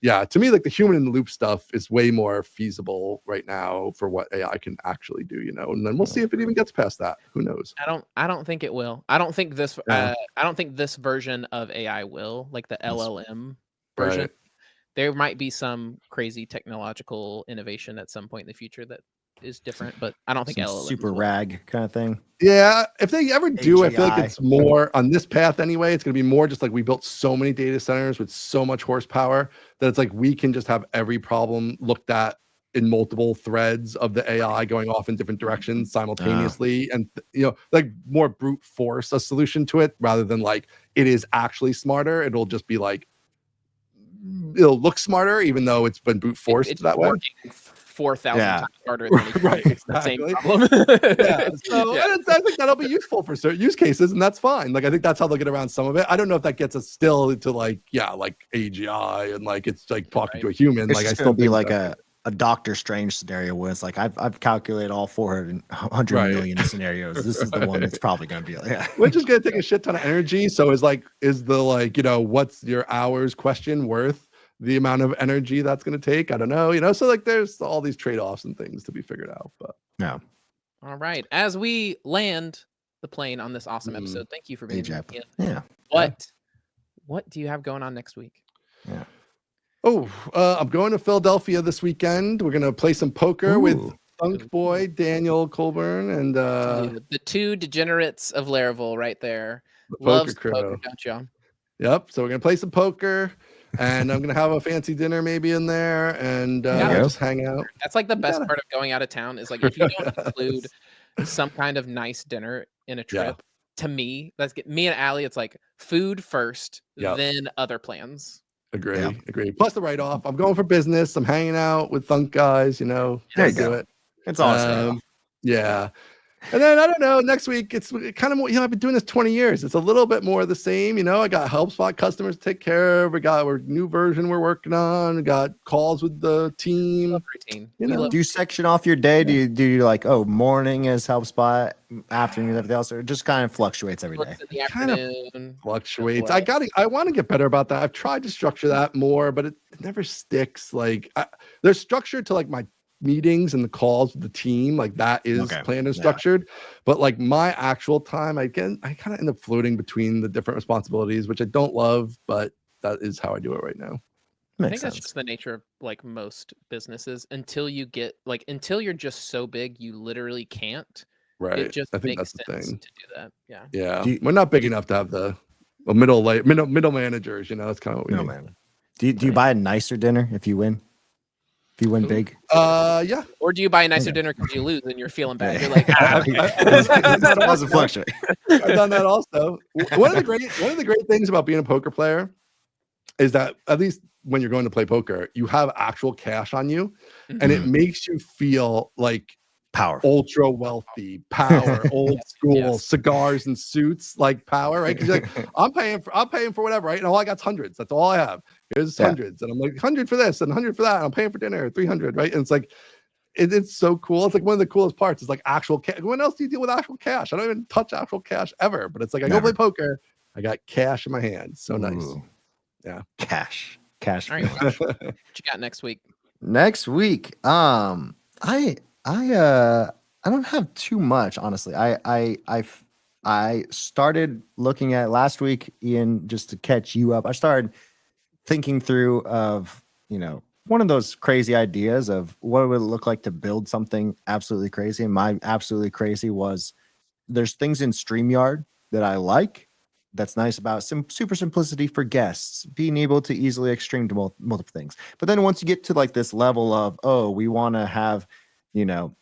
yeah, to me, like the human in the loop stuff is way more feasible right now for what AI can actually do, and then we'll see if it even gets past that. Who knows? I don't think it will. I don't think this version of AI will, like the LLM version. Right. There might be some crazy technological innovation at some point in the future that is different, but I don't think LLM super RAG kind of thing. Yeah, if they ever do, I feel like it's more on this path anyway. It's going to be more just like we built so many data centers with so much horsepower that it's like we can just have every problem looked at in multiple threads of the AI going off in different directions simultaneously, and like more brute force a solution to it rather than like it is actually smarter. It'll just be like it'll look smarter even though it's been brute forced it's that way. working 4,000 times harder than Right, the same exactly. problem. Yeah, so and I think that'll be useful for certain use cases, and that's fine. Like I think that's how they'll get around some of it. I don't know if that gets us still to like AGI and like it's like talking to a human. It's like I just still gonna be think like that- a Doctor Strange scenario where it's like I've calculated all 400 Right. million scenarios. This is the one that's probably gonna be which is going to take a shit ton of energy. So is the like what's your hours question worth the amount of energy that's going to take? I don't know. So like there's all these trade-offs and things to be figured out. But no. All right, as we land the plane on this awesome episode, thank you for being here. Yeah. What do you have going on next week? Yeah. I'm going to Philadelphia this weekend. We're going to play some poker with Thunk Boy, Daniel Colburn, and the two degenerates of Laravel right there. the Loves poker poker, crew. don't you? Yep. So we're going to play some poker. And I'm going to have a fancy dinner maybe in there and just hang out. That's like the best part of going out of town is like if you don't include some kind of nice dinner in a trip, to me, me and Allie, it's like food first, then other plans. Agree. Plus the write-off. I'm going for business. I'm hanging out with Thunk guys, There you do go. it. It's awesome. Yeah. And then I don't know, next week it's kind of more, I've been doing this 20 years. It's a little bit more of the same, I got HelpSpot customers to take care of. We got our new version we're working on. We got calls with the team. Routine. Do you section off your day? Do you like, morning is HelpSpot, afternoon everything else, or it just kind of fluctuates every day? In the afternoon. Fluctuates. I want to get better about that. I've tried to structure that more, but it never sticks. Like there's structure to like my meetings and the calls with the team, like that is planned and structured, but like my actual time, I kind of end up floating between the different responsibilities, which I don't love, but that is how I do it right now. I think that's just the nature of like most businesses until you're just so big you literally can't. Right. It just I think makes that's the sense thing. to do that. Yeah. Yeah. We're not big enough to have the middle managers, that's kind of what we need. Do you buy a nicer dinner if you win? If you win big? Yeah. Or do you buy a nicer dinner because you lose and you're feeling bad? You're like, That doesn't fluctuate. I've done that also. One of the great things about being a poker player is that at least when you're going to play poker, you have actual cash on you, and it makes you feel like powerful, ultra wealthy, power, old school, cigars and suits, like power, right? Because you're like, I'm paying for whatever, right? And all I got's hundreds. That's all I have. Here's hundreds, and I'm like 100 for this and 100 for that. And I'm paying for dinner, 300, right? And it's like, it's so cool. It's like one of the coolest parts. It's like actual cash. When else do you deal with actual cash? I don't even touch actual cash ever. But it's like I go play poker, I got cash in my hands. So nice. Yeah, cash. All right, what you got next week? Next week, I don't have too much, honestly. I started looking at last week, Ian, just to catch you up. I started thinking through of, one of those crazy ideas of what would it look like to build something absolutely crazy. And my absolutely crazy was there's things in StreamYard that I like. That's nice about super simplicity for guests, being able to easily extreme to multiple things. But then once you get to like this level of, we want to have, we want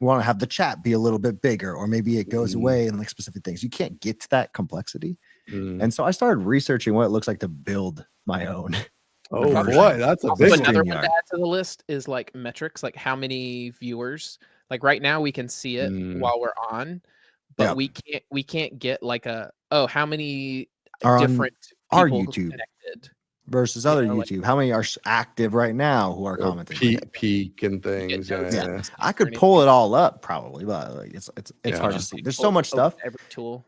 to have the chat be a little bit bigger, or maybe it goes away and like specific things. You can't get to that complexity. And so I started researching what it looks like to build my own. Oh boy, that's a big another one to add to the list is like metrics, like how many viewers. Like right now we can see it while we're on, but we can't get like how many different our people YouTube connected versus other YouTube. How many are active right now who are commenting? Peak and things. Yeah. I could pull it all up probably, but like it's hard to see. There's so much stuff. Every tool,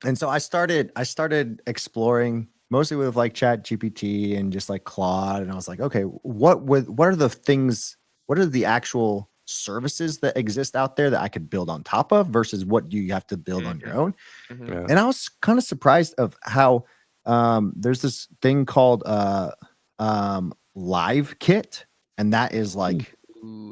And so I started exploring mostly with like Chat GPT and just like Claude, and I was like, okay, what are the things? What are the actual services that exist out there that I could build on top of versus what you have to build on your own? And I was kind of surprised of how there's this thing called Live Kit, and that is like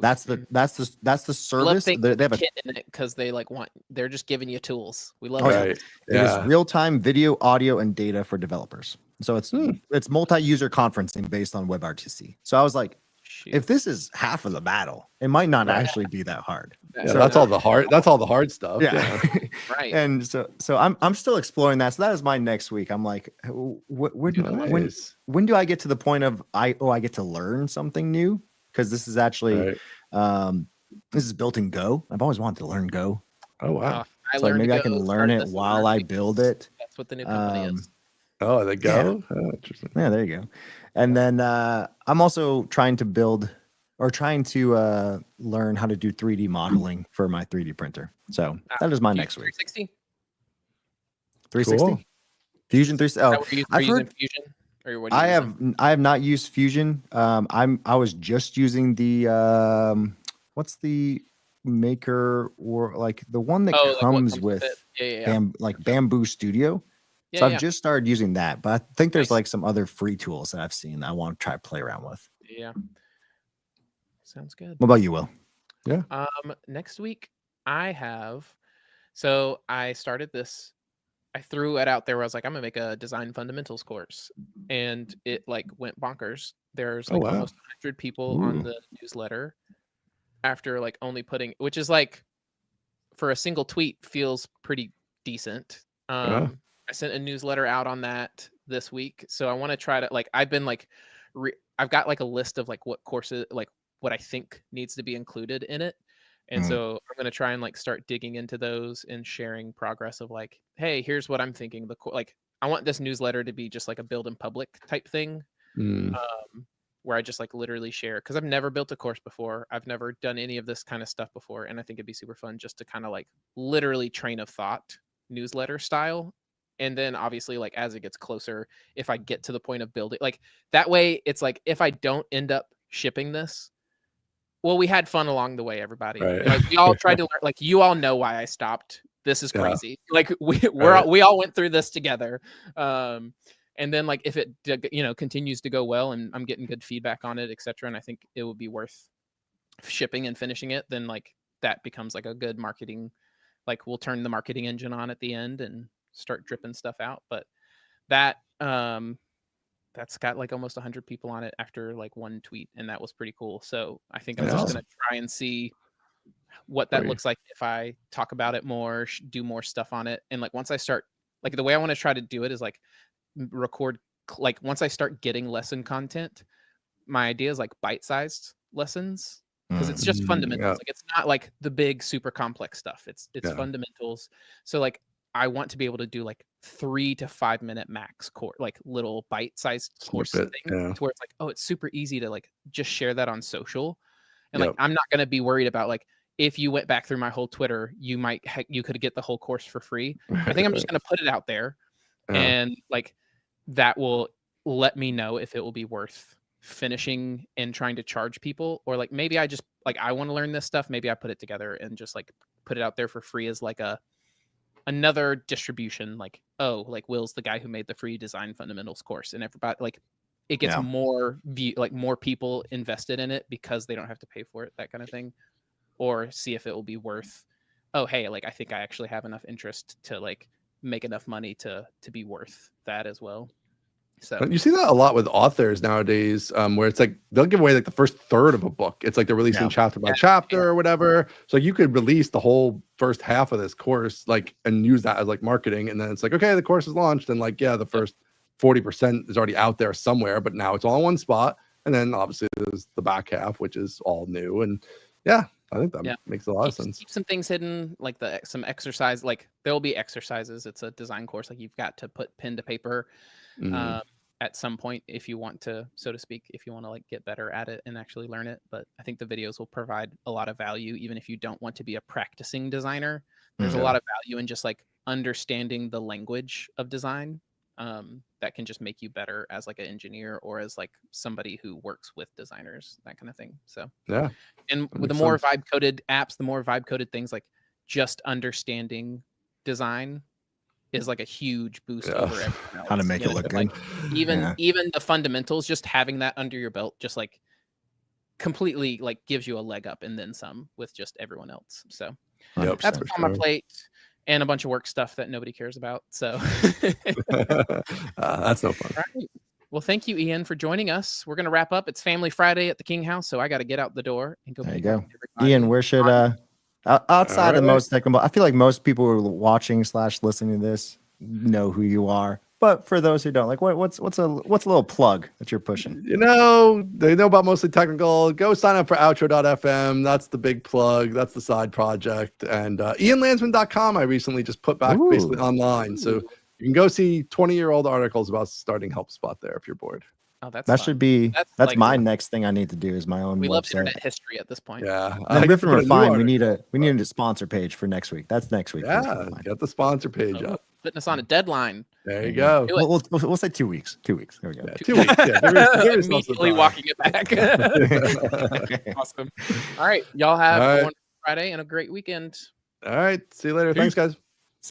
that's the service. They have a kit in it because they're just giving you tools. We love it. It is real-time video, audio, and data for developers. So it's multi-user conferencing based on WebRTC. So I was like, Shoot. if this is half of the battle, it might not Right. actually be that hard. Yeah, So that's all the hard. That's all the hard stuff. Yeah. Right. And so I'm still exploring that. So that is my next week. I'm like, Nice. when do I get to the point of I get to learn something new? Because this is actually Right. this is built in Go. I've always wanted to learn Go. Oh wow. I So like learned maybe to I can go, learn started it this while summer I because build it. That's what the new company is. Oh, they go. Oh, interesting. Yeah, there you go. And then I'm also trying to learn how to do 3D modeling for my 3D printer. So that is my next week. 360? 360? Cool. Fusion 360. Oh, I've heard Fusion. Or what are you using? I have not used Fusion. I was just using the what's the maker or like the one that Like what comes with with it? Yeah. Bamboo Studio. Yeah, So I've just started using that, but I think there's Nice. like some other free tools that I've seen that I want to try to play around with. Yeah. Sounds good. What about you, Will? Next week I started this. I threw it out there where I was like, I'm gonna make a design fundamentals course, and it like went bonkers. There's like almost 100 people on the newsletter after like only putting, which is like for a single tweet feels pretty decent. I sent a newsletter out on that this week, so I want to try to like I've been like I've got like a list of like what courses like what I think needs to be included in it. And so I'm going to try and like start digging into those and sharing progress of like, hey, here's what I'm thinking. Like I want this newsletter to be just like a build in public type thing, where I just like literally share, because I've never built a course before. I've never done any of this kind of stuff before. And I think it'd be super fun just to kind of like literally train of thought newsletter style. And then obviously like as it gets closer, if I get to the point of building, like that way it's like if I don't end up shipping this, well, we had fun along the way, everybody. Right. Like we all tried to learn. Like you all know why I stopped. This is crazy. Like we all went through this together. And then like if it continues to go well and I'm getting good feedback on it, etc., and I think it would be worth shipping and finishing it, then like that becomes like a good marketing. Like we'll turn the marketing engine on at the end and start dripping stuff out. But that that's got like almost 100 people on it after like one tweet, and that was pretty cool. So I think I'm just gonna try and see what that looks like if I talk about it more, do more stuff on it. And like once I start, like the way I want to try to do it is like record, like once I start getting lesson content, my idea is like bite-sized lessons, because it's just fundamentals. Like it's not like the big super complex stuff. It's fundamentals. So like I want to be able to do like 3 to 5 minute max course, like little bite-sized course thing, to where it's like, oh, it's super easy to like just share that on social. And like I'm not going to be worried about like if you went back through my whole Twitter, you could get the whole course for free. I think I'm just going to put it out there, and like that will let me know if it will be worth finishing and trying to charge people, or like maybe I just like I want to learn this stuff. Maybe I put it together and just like put it out there for free as like another distribution, like, oh, like Will's the guy who made the free design fundamentals course, and everybody like it gets more more people invested in it because they don't have to pay for it, that kind of thing. Or see if it will be worth, oh hey, like I think I actually have enough interest to like make enough money to be worth that as well. So you see that a lot with authors nowadays, where it's like they'll give away like the first third of a book. It's like they're releasing chapter by chapter or whatever. So you could release the whole first half of this course, like, and use that as like marketing. And then it's like, okay, the course is launched, and like, the first 40% is already out there somewhere, but now it's all in one spot. And then obviously there's the back half, which is all new. And I think that makes a lot of sense. Keep some things hidden, like some exercise, like there'll be exercises. It's a design course. Like you've got to put pen to paper at some point if you want to, so to speak, if you want to like get better at it and actually learn it. But I think the videos will provide a lot of value, even if you don't want to be a practicing designer. There's a lot of value in just like understanding the language of design. That can just make you better as like an engineer or as like somebody who works with designers, that kind of thing. So and with the more vibe coded apps, the more vibe coded things, like just understanding design is like a huge boost over everything else. How to make it look good. Like even the fundamentals, just having that under your belt, just like completely like gives you a leg up and then some with just everyone else. So that's on my plate. And a bunch of work stuff that nobody cares about. So that's no fun. Right. Well, thank you, Ian, for joining us. We're going to wrap up. It's Family Friday at the King House, so I got to get out the door and go. There you meet go. everybody. Ian, where should outside of most technical, I feel like most people who are watching / listening to this know who you are. But for those who don't, like what's a little plug that you're pushing? They know about Mostly Technical. Go sign up for outro.fm. That's the big plug. That's the side project. And ianlandsman.com I recently just put back basically online. So you can go see 20-year-old articles about starting HelpSpot there if you're bored. Oh, that's that fun. should be that's like, my next thing I need to do is my own we website. love internet history at this point. Yeah. Riff and Refine, we need a sponsor page for next week. That's next week. Yeah, get the sponsor page up. Putting us on a deadline. There you go. We'll say 2 weeks. 2 weeks. There we go. Yeah, 2 weeks. Yeah, immediately walking it back. Awesome. All right. Y'all have a wonderful Friday and a great weekend. All right. See you later. Peace. Thanks, guys.